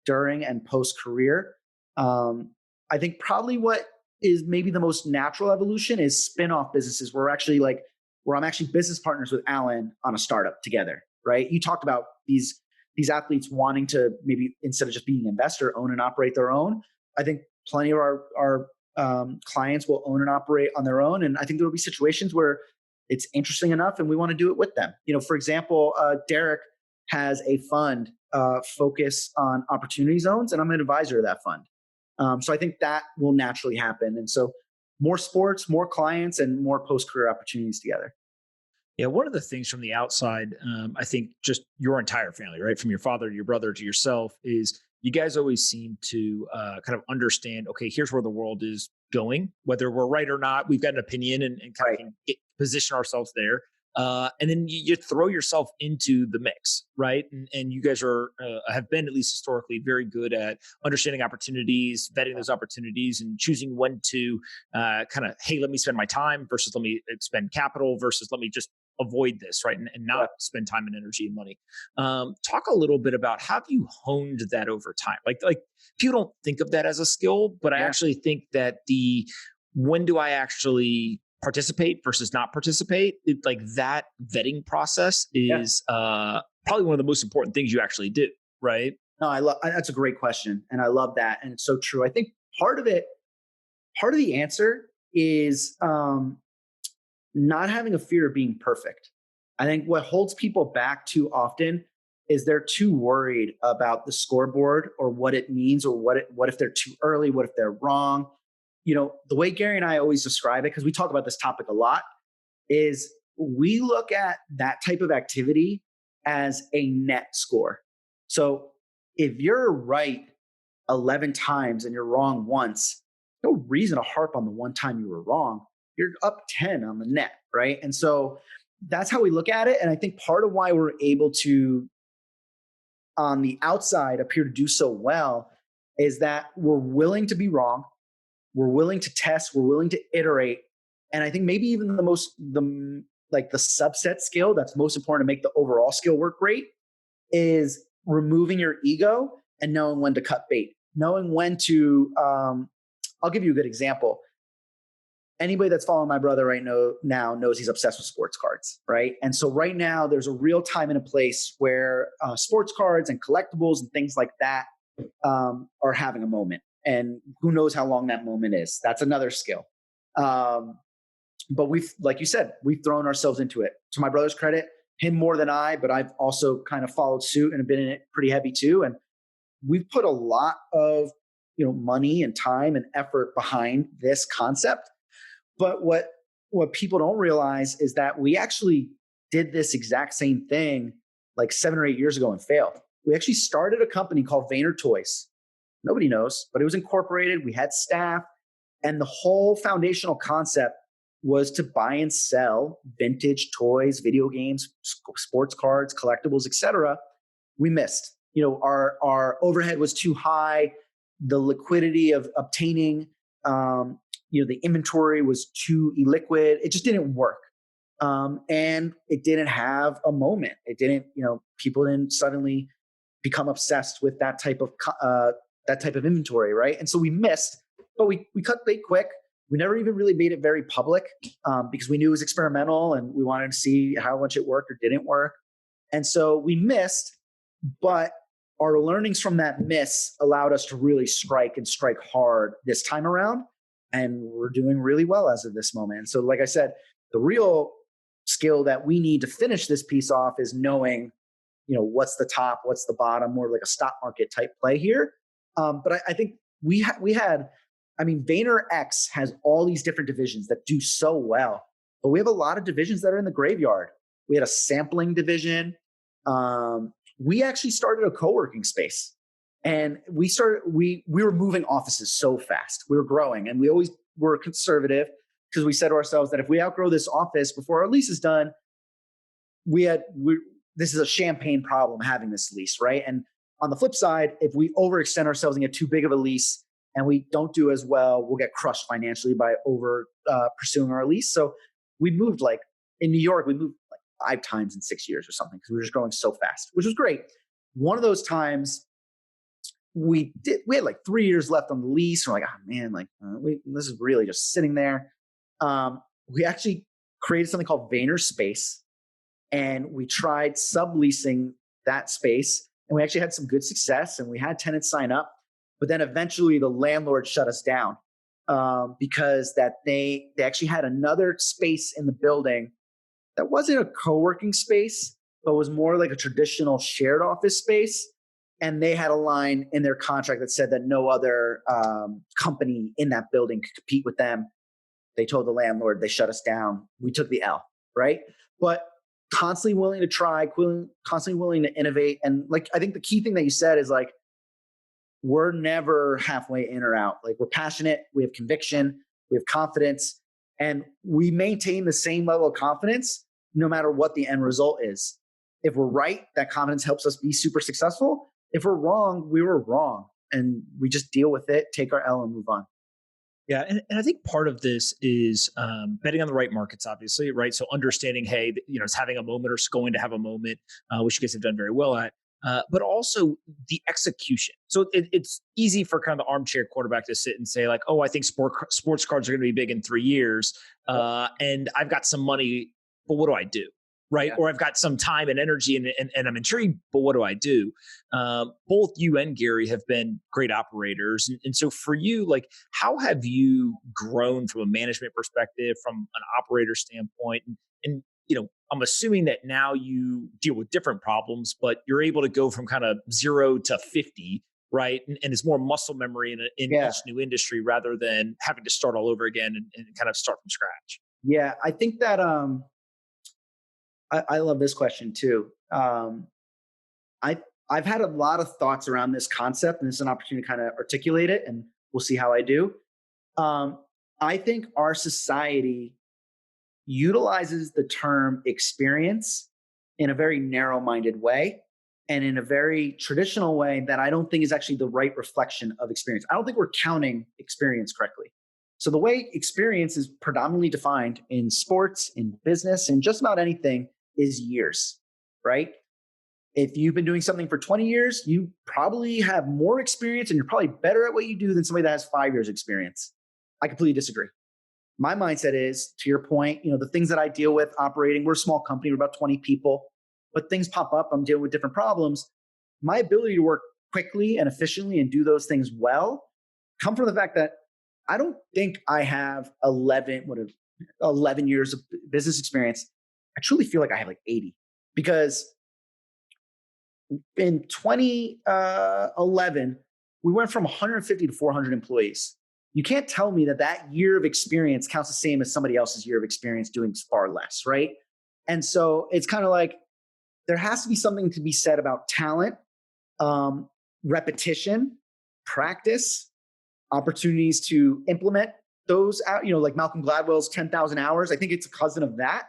during and post career, I think probably what is maybe the most natural evolution is spin-off businesses where I'm actually business partners with Alan on a startup together, right? You talked about these athletes wanting to maybe, instead of just being an investor, own and operate their own. I think plenty of our clients will own and operate on their own. And I think there will be situations where it's interesting enough and we want to do it with them. For example, Derek has a fund focus on opportunity zones, and I'm an advisor of that fund. So I think that will naturally happen. And so more sports, more clients, and more post-career opportunities together. Yeah, one of the things from the outside, I think just your entire family, right? From your father to your brother to yourself, is you guys always seem to kind of understand, okay, here's where the world is going, whether we're right or not. We've got an opinion and kind of position ourselves there. And then you throw yourself into the mix, right? And you guys have been, at least historically, very good at understanding opportunities, vetting those opportunities, and choosing when to kind of, hey, let me spend my time versus let me expend capital versus let me just avoid this, right? And not spend time and energy and money. Talk a little bit about how have you honed that over time? Like people don't think of that as a skill, but I actually think that when do I actually participate versus not participate, like that vetting process is probably one of the most important things you actually do, right? No, that's a great question. And I love that. And it's so true. I think part of the answer is not having a fear of being perfect. I think what holds people back too often is they're too worried about the scoreboard or what it means, or what if they're too early, what if they're wrong. The way Gary and I always describe it, because we talk about this topic a lot, is we look at that type of activity as a net score. So if you're right 11 times and you're wrong once, no reason to harp on the one time you were wrong. You're up 10 on the net, right? And so that's how we look at it. And I think part of why we're able to, on the outside, appear to do so well is that we're willing to be wrong. We're willing to test. We're willing to iterate. And I think maybe even the subset skill that's most important to make the overall skill work great is removing your ego and knowing when to cut bait, knowing when to, I'll give you a good example. Anybody that's following my brother right now knows he's obsessed with sports cards, right? And so right now there's a real time and a place where sports cards and collectibles and things like that are having a moment. And who knows how long that moment is. That's another skill. But like you said, we've thrown ourselves into it. To my brother's credit, him more than I, but I've also kind of followed suit and have been in it pretty heavy too. And we've put a lot of money and time and effort behind this concept. But what people don't realize is that we actually did this exact same thing like 7 or 8 years ago and failed. We actually started a company called Vayner Toys. Nobody knows, but it was incorporated. We had staff, and the whole foundational concept was to buy and sell vintage toys, video games, sports cards, collectibles, etc. We missed. Our overhead was too high. The liquidity of obtaining the inventory was too illiquid. It just didn't work. And it didn't have a moment. It didn't, people didn't suddenly become obsessed with that type of inventory, right? And so we missed, but we cut bait quick. We never even really made it very public because we knew it was experimental and we wanted to see how much it worked or didn't work. And so we missed, but our learnings from that miss allowed us to really strike hard this time around. And we're doing really well as of this moment. And so, like I said, the real skill that we need to finish this piece off is knowing, what's the top, what's the bottom, more like a stock market type play here. But I think we had, VaynerX has all these different divisions that do so well, but we have a lot of divisions that are in the graveyard. We had a sampling division. We actually started a co-working space, and we were moving offices so fast. We were growing, and we always were conservative because we said to ourselves that if we outgrow this office before our lease is done, this is a champagne problem having this lease, right? And on the flip side, if we overextend ourselves and get too big of a lease and we don't do as well, we'll get crushed financially by pursuing our lease. So we moved, like in New York, we moved like 5 times in 6 years or something because we were just growing so fast, which was great. One of those times we had like 3 years left on the lease. We're like, oh man, this is really just sitting there. We actually created something called VaynerSpace, and we tried subleasing that space, and we actually had some good success, and we had tenants sign up. But then eventually the landlord shut us down because that they actually had another space in the building that wasn't a co-working space, but was more like a traditional shared office space. And they had a line in their contract that said that no other company in that building could compete with them. They told the landlord, they shut us down. We took the L, right? But constantly willing to try, constantly willing to innovate. And like, I think the key thing that you said is like, we're never halfway in or out. Like, we're passionate, we have conviction, we have confidence, and we maintain the same level of confidence no matter what the end result is. If we're right, that confidence helps us be super successful. If we're wrong, we were wrong, and we just deal with it, take our L, and move on. Yeah, and I think part of this is betting on the right markets, obviously, right? So understanding, hey, it's having a moment or it's going to have a moment, which you guys have done very well at, but also the execution. So it's easy for kind of the armchair quarterback to sit and say like, oh, I think sports cards are going to be big in 3 years, and I've got some money, but what do I do? Right. Yeah. Or I've got some time and energy and I'm intrigued, but what do I do? Both you and Gary have been great operators. And so for you, like, how have you grown from a management perspective, from an operator standpoint? And I'm assuming that now you deal with different problems, but you're able to go from kind of 0 to 50, right? And it's more muscle memory in each new industry rather than having to start all over again and kind of start from scratch. Yeah, I think that I love this question too. I've had a lot of thoughts around this concept, and it's an opportunity to kind of articulate it, and we'll see how I do. I think our society utilizes the term experience in a very narrow-minded way and in a very traditional way that I don't think is actually the right reflection of experience. I don't think we're counting experience correctly. So the way experience is predominantly defined in sports, in business, in just about anything is years, right? If you've been doing something for 20 years, you probably have more experience and you're probably better at what you do than somebody that has 5 years experience. I completely disagree. My mindset is, to your point, the things that I deal with operating, we're a small company, we're about 20 people, but things pop up, I'm dealing with different problems. My ability to work quickly and efficiently and do those things well come from the fact that I don't think I have 11 years of business experience. I truly feel like I have like 80, because in 2011, we went from 150 to 400 employees. You can't tell me that year of experience counts the same as somebody else's year of experience doing far less, right? And so it's kind of like there has to be something to be said about talent, repetition, practice, opportunities to implement those out, like Malcolm Gladwell's 10,000 hours. I think it's a cousin of that.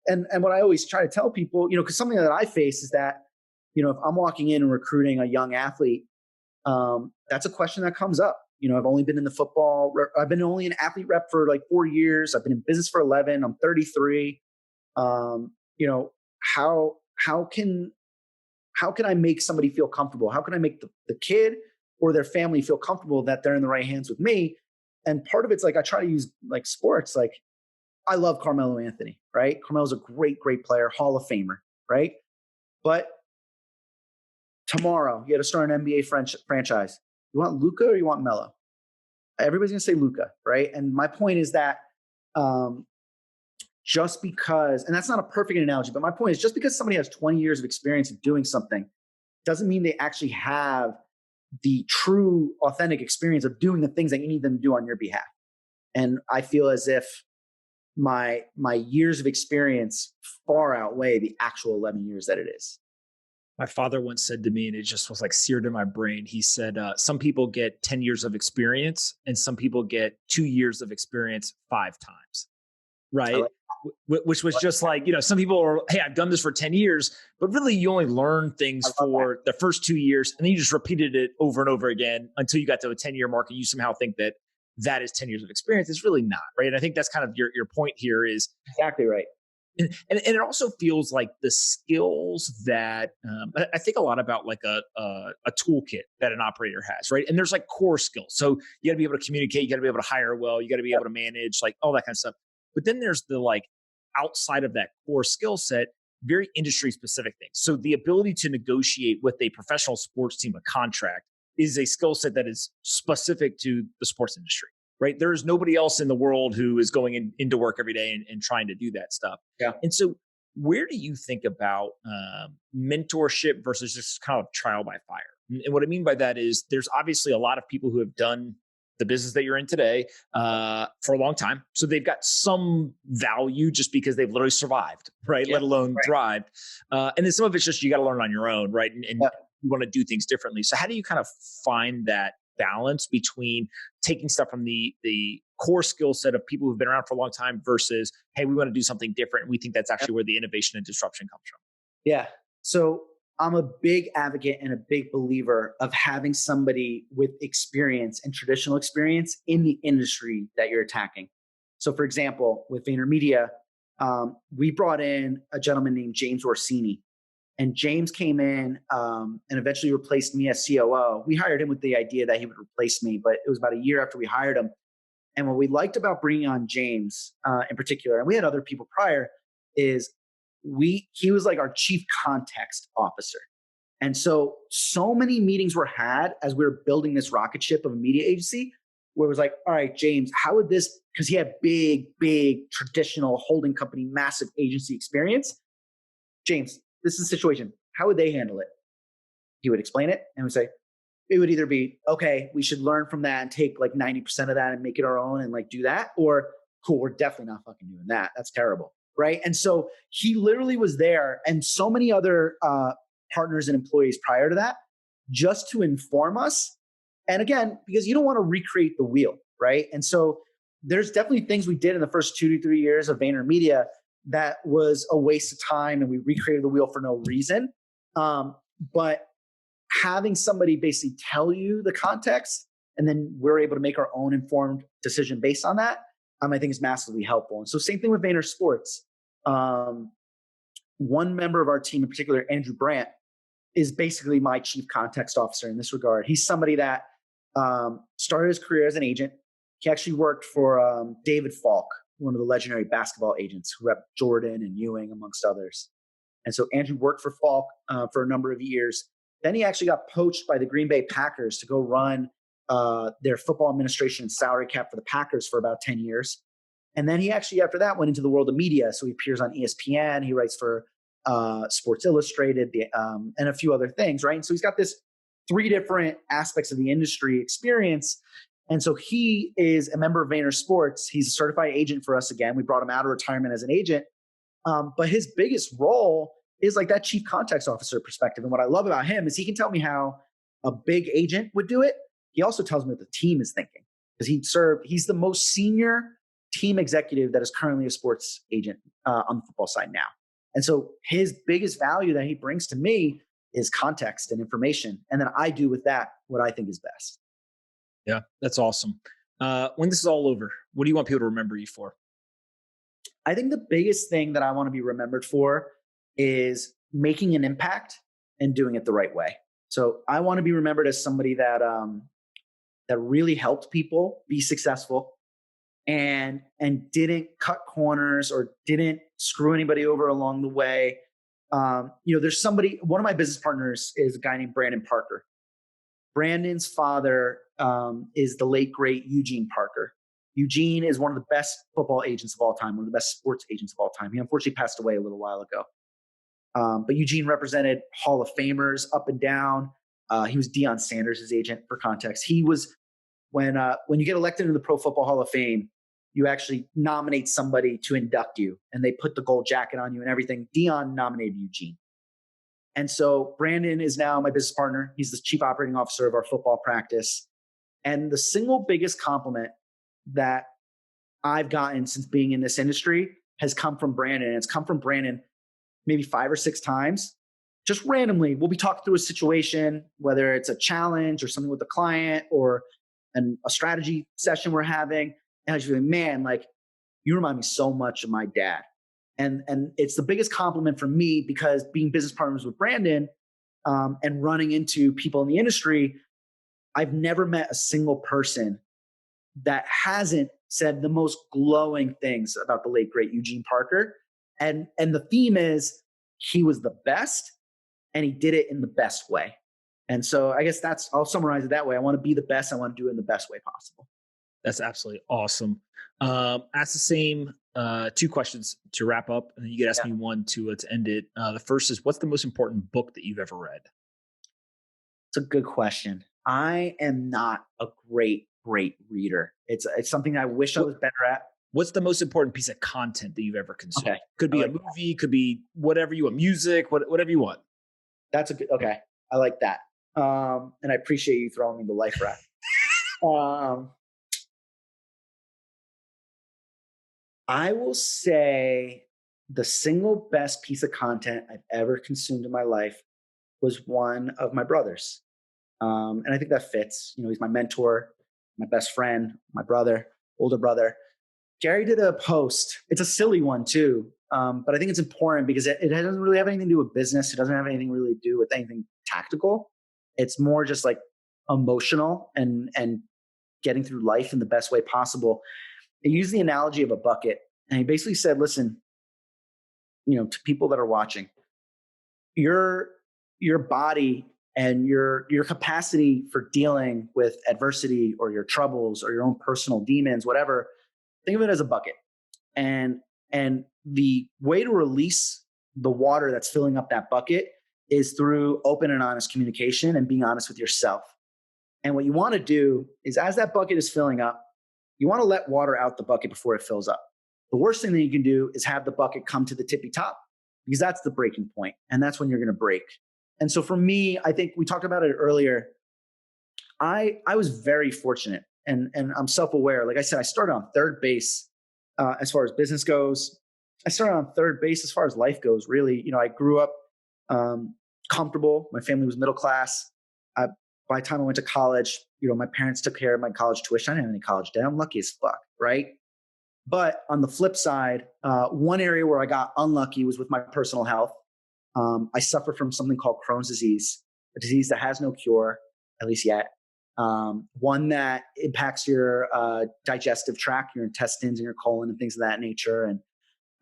And what I always try to tell people, because something that I face is that, if I'm walking in and recruiting a young athlete, that's a question that comes up. I've only been in the football, I've been only an athlete rep for like 4 years. I've been in business for 11. I'm 33. You know, how can I make somebody feel comfortable? How can I make the kid or their family feel comfortable that they're in the right hands with me? And part of it's like I try to use like sports. Like I love Carmelo Anthony, right? Carmelo's a great, great player, Hall of Famer, right? But tomorrow, you had to start an NBA franchise. You want Luka or you want Melo? Everybody's gonna say Luka, right? And my point is that just because, and that's not a perfect analogy, but my point is just because somebody has 20 years of experience of doing something doesn't mean they actually have the true, authentic experience of doing the things that you need them to do on your behalf. And I feel as if my years of experience far outweigh the actual 11 years that it is. My father once said to me, and it just was like seared in my brain. He said, some people get 10 years of experience and some people get 2 years of experience 5 times. Right. Which was just like, some people are, hey, I've done this for 10 years, but really you only learn things for the first 2 years. And then you just repeated it over and over again until you got to a 10-year mark. And you somehow think that is 10 years of experience. It's really not. Right. And I think that's kind of your point here is exactly right. And it also feels like the skills that I think a lot about like a toolkit that an operator has, right? And there's like core skills. So you got to be able to communicate, you got to be able to hire well, you got to be able to manage, like all that kind of stuff. But then there's the like outside of that core skill set, very industry specific things. So the ability to negotiate with a professional sports team a contract is a skill set that is specific to the sports industry. Right. There is nobody else in the world who is going into work every day and trying to do that stuff. Yeah. And so where do you think about mentorship versus just kind of trial by fire? And what I mean by that is there's obviously a lot of people who have done the business that you're in today for a long time. So they've got some value just because they've literally survived, right? Yeah, let alone right. thrived. And then some of it's just you got to learn on your own, right? And you want to do things differently. So how do you kind of find that balance between taking stuff from the core skill set of people who've been around for a long time versus, hey, we want to do something different. And we think that's actually where the innovation and disruption comes from. Yeah. So I'm a big advocate and a big believer of having somebody with experience and traditional experience in the industry that you're attacking. So for example, with VaynerMedia, we brought in a gentleman named James Orsini. And James came in and eventually replaced me as COO. We hired him with the idea that he would replace me, but it was about a year after we hired him. And what we liked about bringing on James in particular, and we had other people prior, is he was like our chief context officer. And so many meetings were had as we were building this rocket ship of a media agency where it was like, all right, James, how would this, because he had big traditional holding company, massive agency experience. James, this is the situation. How would they handle it? He would explain it and would say, it would either be, okay, we should learn from that and take like 90% of that and make it our own and like do that. Or cool, we're definitely not fucking doing that. That's terrible. Right. And so he literally was there and so many other partners and employees prior to that just to inform us. And again, because you don't want to recreate the wheel. Right. And so there's definitely things we did in the first 2 to 3 years of VaynerMedia that was a waste of time and we recreated the wheel for no reason. But having somebody basically tell you the context and then we're able to make our own informed decision based on that, I think is massively helpful. And so same thing with VaynerSports. One member of our team in particular, Andrew Brandt, is basically my chief context officer in this regard. He's somebody that started his career as an agent. He actually worked for David Falk, one of the legendary basketball agents who rep Jordan and Ewing, amongst others. And so Andrew worked for Falk for a number of years. Then he actually got poached by the Green Bay Packers to go run their football administration and salary cap for the Packers for about 10 years. And then he actually, after that, went into the world of media. So he appears on ESPN. He writes for Sports Illustrated and a few other things, right? And so he's got this 3 different aspects of the industry experience. And so he is a member of VaynerSports. He's a certified agent for us again. We brought him out of retirement as an agent. But his biggest role is like that chief context officer perspective. And what I love about him is he can tell me how a big agent would do it. He also tells me what the team is thinking because he's the most senior team executive that is currently a sports agent on the football side now. And so his biggest value that he brings to me is context and information. And then I do with that what I think is best. Yeah, that's awesome. When this is all over, what do you want people to remember you for? I think the biggest thing that I want to be remembered for is making an impact and doing it the right way. So I want to be remembered as somebody that that really helped people be successful and didn't cut corners or didn't screw anybody over along the way. There's somebody. One of my business partners is a guy named Brandon Parker. Brandon's father is the late great Eugene Parker. Eugene is one of the best football agents of all time, one of the best sports agents of all time. He unfortunately passed away a little while ago. But Eugene represented Hall of Famers up and down. He was Deion Sanders' agent, for context. He was, when you get elected into the Pro Football Hall of Fame, you actually nominate somebody to induct you, and they put the gold jacket on you and everything. Deion nominated Eugene. And so Brandon is now my business partner. He's the chief operating officer of our football practice. And the single biggest compliment that I've gotten since being in this industry has come from Brandon. And it's come from Brandon maybe 5 or 6 times. Just randomly, we'll be talking through a situation, whether it's a challenge or something with a client or a strategy session we're having. And I just be like, man, like, you remind me so much of my dad. And it's the biggest compliment for me, because being business partners with Brandon and running into people in the industry, I've never met a single person that hasn't said the most glowing things about the late great Eugene Parker. And the theme is he was the best and he did it in the best way. And so I guess I'll summarize it that way. I want to be the best. I want to do it in the best way possible. That's absolutely awesome. Ask the same 2 questions to wrap up, and then you could ask me one to end it. The first is, what's the most important book that you've ever read? It's a good question. I am not a great reader. It's something I wish I was better at. What's the most important piece of content that you've ever consumed? Okay. Could be a movie, could be whatever you want, music, whatever you want. That's okay. I like that. And I appreciate you throwing me the life raft. I will say the single best piece of content I've ever consumed in my life was one of my brothers. And I think that fits. He's my mentor, my best friend, my brother, older brother. Gary did a post. It's a silly one too. But I think it's important because it doesn't really have anything to do with business. It doesn't have anything really to do with anything tactical. It's more just like emotional and getting through life in the best way possible. He used the analogy of a bucket, and he basically said, listen, to people that are watching, your body and your capacity for dealing with adversity or your troubles or your own personal demons, whatever, think of it as a bucket. And the way to release the water that's filling up that bucket is through open and honest communication and being honest with yourself. And what you want to do is, as that bucket is filling up, you want to let water out the bucket before it fills up. The worst thing that you can do is have the bucket come to the tippy top, because that's the breaking point, and that's when you're going to break. And so for me, I think we talked about it earlier. I was very fortunate, and I'm self-aware. Like I said, I started on third base as far as business goes. I started on third base as far as life goes, really. I grew up comfortable. My family was middle class. By the time I went to college, my parents took care of my college tuition. I didn't have any college debt. I'm lucky as fuck, right? But on the flip side, one area where I got unlucky was with my personal health. I suffer from something called Crohn's disease, a disease that has no cure, at least yet. One that impacts your digestive tract, your intestines and your colon and things of that nature. And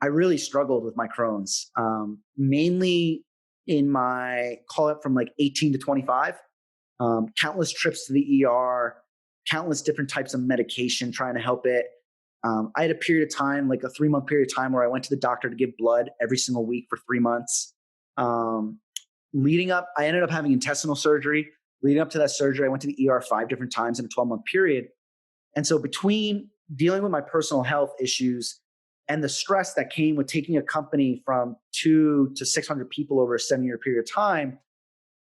I really struggled with my Crohn's, mainly in my, call it from like 18 to 25. Countless trips to the ER, countless different types of medication trying to help it. I had a period of time, like a 3-month period of time, where I went to the doctor to give blood every single week for 3 months. Leading up, I ended up having intestinal surgery. Leading up to that surgery, I went to the ER 5 different times in a 12-month period. And so between dealing with my personal health issues and the stress that came with taking a company from 200 to 600 people over a 7-year period of time,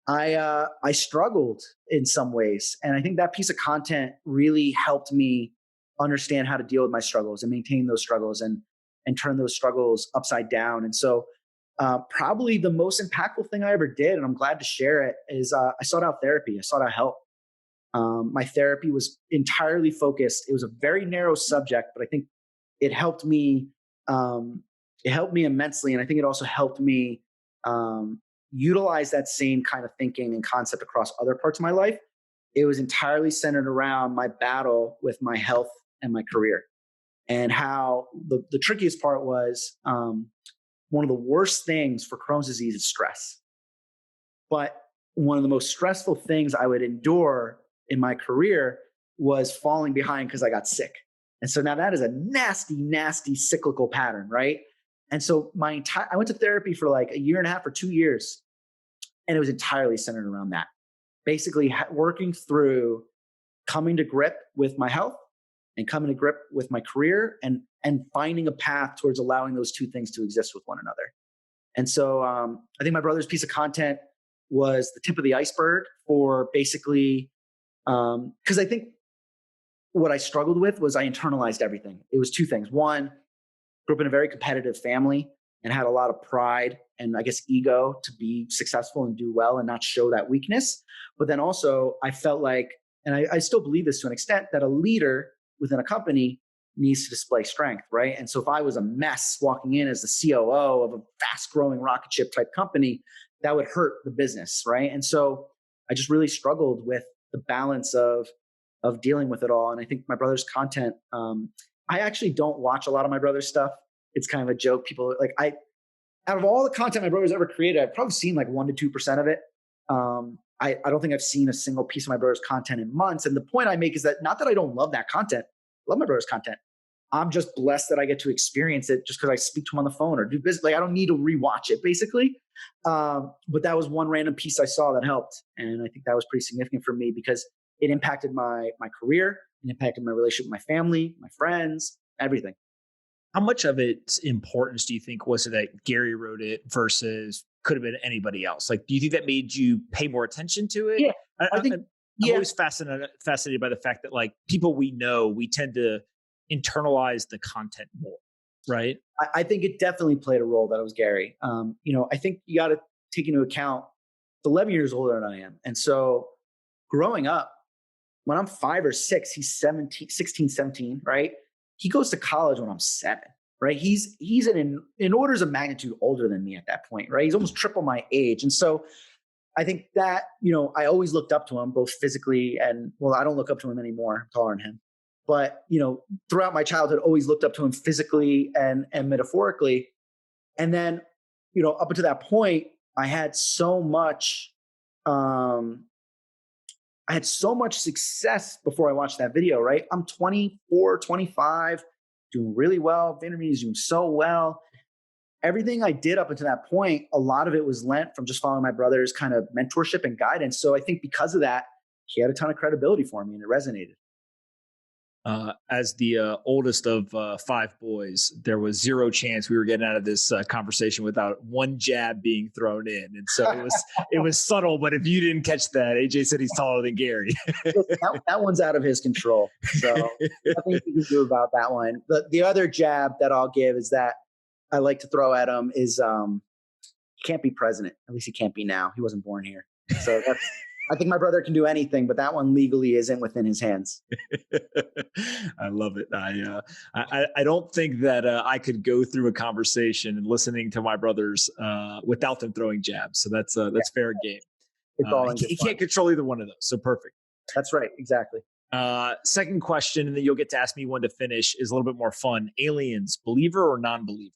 I struggled in some ways. And I think that piece of content really helped me understand how to deal with my struggles and maintain those struggles and turn those struggles upside down. And so probably the most impactful thing I ever did, and I'm glad to share it, is I sought out therapy. I sought out help. My therapy was entirely focused. It was a very narrow subject, but I think it helped me it helped me immensely. And I think it also helped me utilize that same kind of thinking and concept across other parts of my life. It was entirely centered around my battle with my health and my career, and how the trickiest part was one of the worst things for Crohn's disease is stress. But one of the most stressful things I would endure in my career was falling behind because I got sick. And so now that is a nasty, nasty cyclical pattern, right? And so I went to therapy for like a year and a half or 2 years, and it was entirely centered around that. Basically working through coming to grip with my health and coming to grip with my career, and finding a path towards allowing those two things to exist with one another. And so I think my brother's piece of content was the tip of the iceberg for basically, because I think what I struggled with was I internalized everything. It was two things. One, grew up in a very competitive family and had a lot of pride and I guess ego to be successful and do well and not show that weakness. But then also I felt like, and I still believe this to an extent, that a leader within a company needs to display strength, right? And so if I was a mess walking in as the COO of a fast growing rocket ship type company, that would hurt the business, right? And so I just really struggled with the balance of dealing with it all. And I think my brother's content, I actually don't watch a lot of my brother's stuff. It's kind of a joke. People like, out of all the content my brother's ever created, I've probably seen like 1% to 2% of it. I don't think I've seen a single piece of my brother's content in months. And the point I make is that not that I don't love that content, I love my brother's content. I'm just blessed that I get to experience it just because I speak to him on the phone or do business. Like I don't need to rewatch it basically. But that was one random piece I saw that helped. And I think that was pretty significant for me because it impacted my career, it impacted my relationship with my family, my friends, everything. How much of its importance do you think was it that Gary wrote it versus could have been anybody else? Like, do you think that made you pay more attention to it? Yeah, I'm always fascinated by the fact that like people we know, we tend to internalize the content more, right? I think it definitely played a role that it was Gary. I think you got to take into account 11 years older than I am. And so growing up, when I'm 5 or 6, he's 16, 17, right? He goes to college when I'm 7, right? He's in orders of magnitude older than me at that point, right? He's almost triple my age. And so I think that, I always looked up to him both physically and, well, I don't look up to him anymore. I'm taller than him. But, throughout my childhood, always looked up to him physically and metaphorically. And then, up until that point, I had so much success before I watched that video, right? I'm 24, 25, doing really well. VaynerMedia is doing so well. Everything I did up until that point, a lot of it was lent from just following my brother's kind of mentorship and guidance. So I think because of that, he had a ton of credibility for me and it resonated. As the oldest of 5 boys, there was zero chance we were getting out of this conversation without one jab being thrown in, and so it was subtle. But if you didn't catch that, AJ said he's taller than Gary. that one's out of his control, so nothing you can do about that one. The other jab that I'll give is that I like to throw at him is he can't be president. At least he can't be now. He wasn't born here, so that's. I think my brother can do anything, but that one legally isn't within his hands. I love it. I don't think that I could go through a conversation and listening to my brothers without them throwing jabs. So that's fair game. He can't control either one of those. So perfect. That's right. Exactly. Second question, and then you'll get to ask me one to finish, is a little bit more fun. Aliens, believer or non-believer?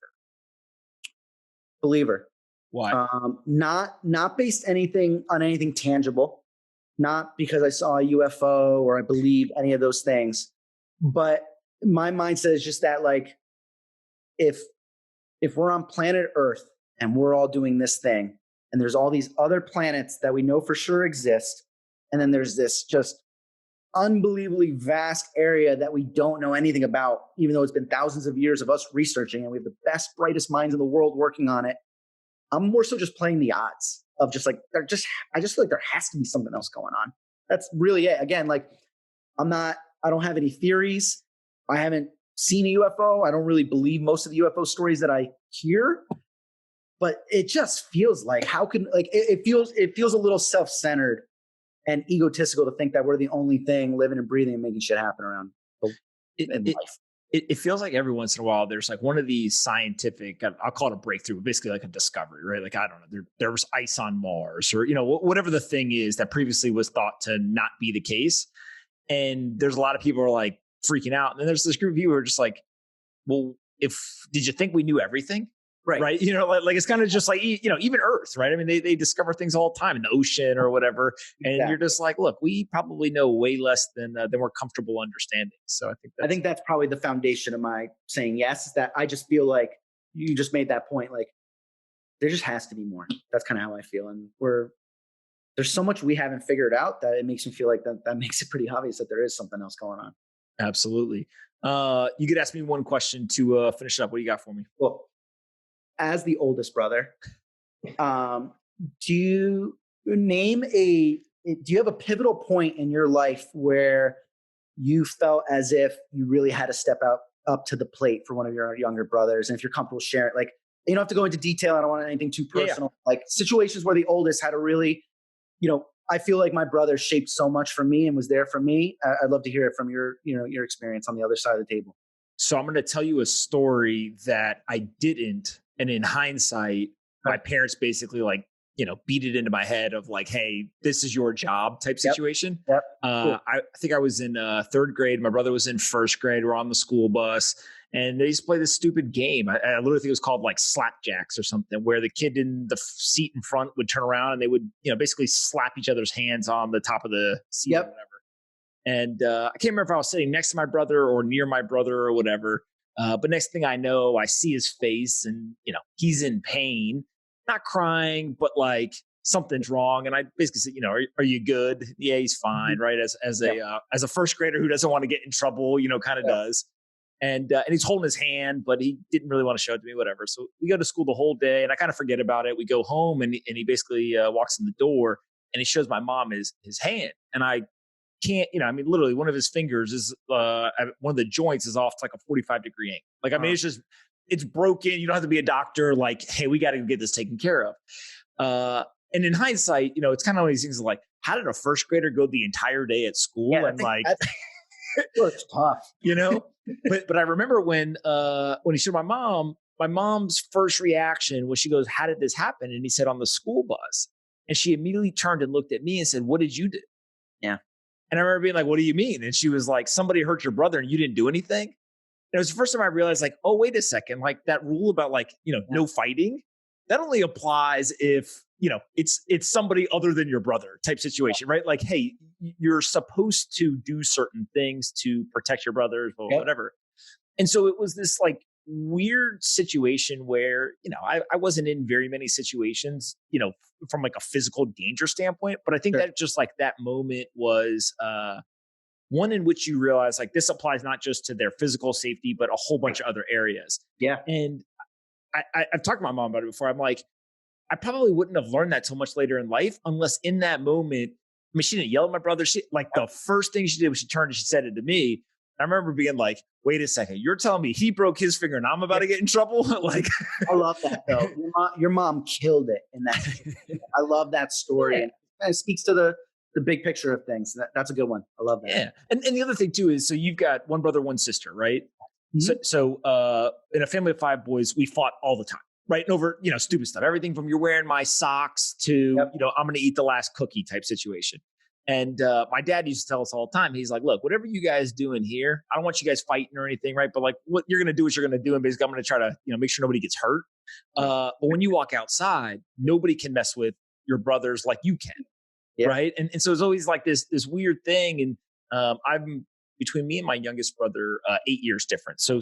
Believer. Why? Not based on anything tangible. Not because I saw a UFO or I believe any of those things, but my mindset is just that like, if we're on planet Earth and we're all doing this thing and there's all these other planets that we know for sure exist, and then there's this just unbelievably vast area that we don't know anything about, even though it's been thousands of years of us researching and we have the best, brightest minds in the world working on it. I'm more so just playing the odds of just like, I just feel like there has to be something else going on. That's really it. Again, like I don't have any theories. I haven't seen a UFO. I don't really believe most of the UFO stories that I hear, but it just feels like, it feels a little self-centered and egotistical to think that we're the only thing living and breathing and making shit happen around in life. it feels like every once in a while there's like one of these scientific, I'll call it a breakthrough, basically like a discovery, right? Like, I don't know, there was ice on Mars, or, whatever the thing is that previously was thought to not be the case. And there's a lot of people who are like freaking out. And then there's this group of people who are just like, well, did you think we knew everything? Right. Right. Like it's kind of just like, even Earth, right? I mean, they discover things all the time in the ocean or whatever. And You're just like, look, we probably know way less than we're comfortable understanding. So I think that's probably the foundation of my saying yes, is that I just feel like you just made that point. Like, there just has to be more. That's kind of how I feel. And there's so much we haven't figured out that it makes me feel like that makes it pretty obvious that there is something else going on. Absolutely. You could ask me one question to finish up. What do you got for me? Well, as the oldest brother, do you have a pivotal point in your life where you felt as if you really had to step up to the plate for one of your younger brothers? And if you're comfortable sharing, like, you don't have to go into detail. I don't want anything too personal. Yeah. Like situations where the oldest had to really, I feel like my brother shaped so much for me and was there for me. I'd love to hear it from your experience on the other side of the table. So I'm going to tell you a story that I didn't. And in hindsight, my parents basically beat it into my head of like, hey, this is your job type situation. Yep. Cool. I think I was in third grade. My brother was in first grade. We're on the school bus and they used to play this stupid game. I literally think it was called like slapjacks or something, where the kid in the seat in front would turn around and they would, basically slap each other's hands on the top of the seat or whatever. And I can't remember if I was sitting next to my brother or near my brother or whatever. But next thing I know, I see his face and, he's in pain, not crying, but like something's wrong. And I basically said, are you good? Yeah, he's fine. Right. As a first grader who doesn't want to get in trouble, kind of does. And he's holding his hand, but he didn't really want to show it to me, whatever. So we go to school the whole day and I kind of forget about it. We go home and he basically walks in the door and he shows my mom his hand. And I can't, literally one of his fingers is one of the joints is off to like a 45-degree angle. Like, I mean, it's broken. You don't have to be a doctor. Like, hey, we got to get this taken care of. And in hindsight, it's kind of one of these things like, how did a first grader go the entire day at school? Yeah, and like, it's tough, but I remember when he showed my mom's first reaction was she goes, how did this happen? And he said, on the school bus. And she immediately turned and looked at me and said, what did you do? Yeah. And I remember being like, what do you mean? And she was like, somebody hurt your brother and you didn't do anything. And it was the first time I realized like, oh, wait a second. Like that rule about like, no fighting, that only applies if, it's somebody other than your brother type situation, right? Like, hey, you're supposed to do certain things to protect your brothers or whatever. And so it was this like weird situation where, I wasn't in very many situations, from like a physical danger standpoint, but I think that just like that moment was one in which you realize like this applies not just to their physical safety, but a whole bunch of other areas. Yeah. And I've talked to my mom about it before. I'm like, I probably wouldn't have learned that till much later in life, unless in that moment, I mean, she didn't yell at my brother. She like the first thing she did was she turned and she said it to me. I remember being like, wait a second, you're telling me he broke his finger and I'm about to get in trouble? Like, I love that though. Your mom killed it in that. I love that story. Yeah. And it speaks to the big picture of things. That's a good one. I love that. Yeah. And the other thing too is, so you've got one brother, one sister, right? Mm-hmm. So in a family of 5 boys, we fought all the time, right? And over, stupid stuff, everything from you're wearing my socks to, I'm going to eat the last cookie type situation. And my dad used to tell us all the time, he's like, look, whatever you guys do in here, I don't want you guys fighting or anything, right? But like what you're going to do is you're going to do. And basically I'm going to try to, make sure nobody gets hurt. But when you walk outside, nobody can mess with your brothers like you can, right? And so it's always like this weird thing. And I'm between me and my youngest brother, 8 years different. So,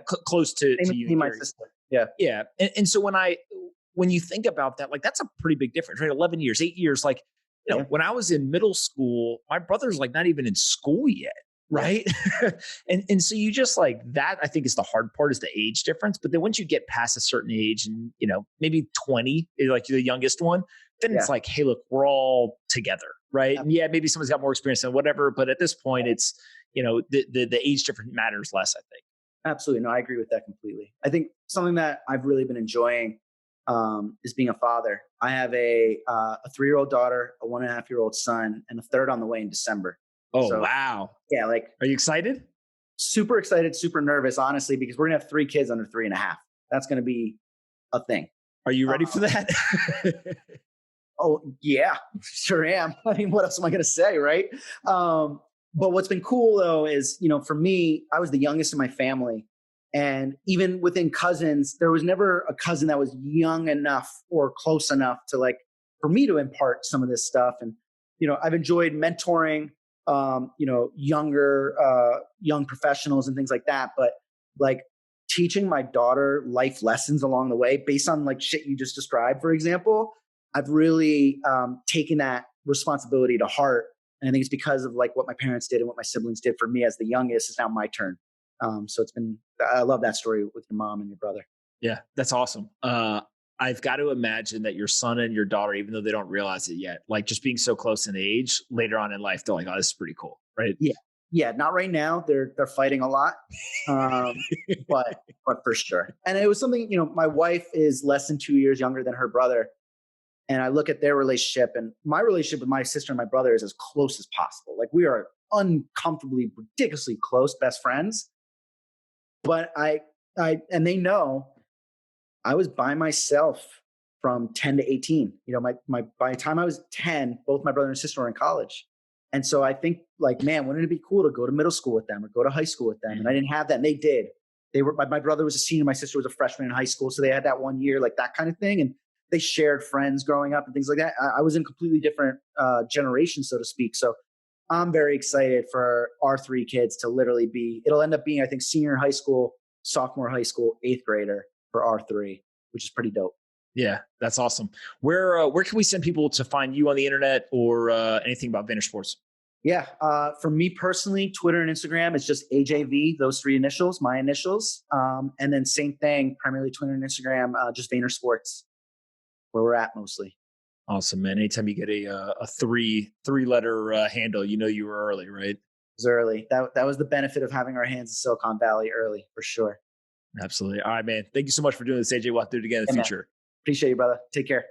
close to you and my sister. Yeah. Yeah. And so when you think about that, like that's a pretty big difference, right? 11 years, 8 years, like, when I was in middle school, my brother's like not even in school yet. Right. and so you just like that, I think is the hard part is the age difference. But then once you get past a certain age and, maybe 20, like the youngest one, then it's like, hey, look, we're all together. Right. And maybe someone's got more experience than whatever. But at this point, it's, the age difference matters less, I think. Absolutely. No, I agree with that completely. I think something that I've really been enjoying is being a father. I have a 3-year-old daughter, a 1.5-year-old son, and a third on the way in December. Oh, so, wow. Yeah. Like, are you excited? super excited, super nervous, honestly, because we're going to have 3 kids under 3.5. That's going to be a thing. Are you ready for that? Oh yeah, sure am. I mean, what else am I going to say? Right. But what's been cool though, is, for me, I was the youngest in my family. And even within cousins, there was never a cousin that was young enough or close enough to for me to impart some of this stuff. And, I've enjoyed mentoring, young professionals and things like that. But teaching my daughter life lessons along the way based on shit you just described, for example, I've really taken that responsibility to heart. And I think it's because of what my parents did and what my siblings did for me as the youngest. Is now my turn. So I love that story with your mom and your brother. Yeah, that's awesome. I've got to imagine that your son and your daughter, even though they don't realize it yet, just being so close in age, later on in life, they're like, oh, this is pretty cool. Right. Yeah. Yeah. Not right now. They're fighting a lot. But for sure. And it was something, my wife is less than 2 years younger than her brother. And I look at their relationship, and my relationship with my sister and my brother is as close as possible. We are uncomfortably, ridiculously close best friends. But and they know I was by myself from 10 to 18. By the time I was 10, both my brother and sister were in college. And so I think man, wouldn't it be cool to go to middle school with them or go to high school with them? And I didn't have that. And they did. My brother was a senior. My sister was a freshman in high school. So they had that 1 year, that kind of thing. And they shared friends growing up and things like that. I was in a completely different generation, so to speak. So I'm very excited for our 3 kids to literally it'll end up being, I think, senior in high school, sophomore high school, 8th grader for our 3, which is pretty dope. Yeah, that's awesome. Where can we send people to find you on the internet or anything about VaynerSports? Yeah. For me personally, Twitter and Instagram, it's just AJV, those 3 initials, my initials. And then same thing, primarily Twitter and Instagram, just VaynerSports, where we're at mostly. Awesome, man. Anytime you get a three-letter handle, you were early, right? It was early. That was the benefit of having our hands in Silicon Valley early, for sure. Absolutely. All right, man. Thank you so much for doing this, AJ. We'll have to do it again in the future. Man. Appreciate you, brother. Take care.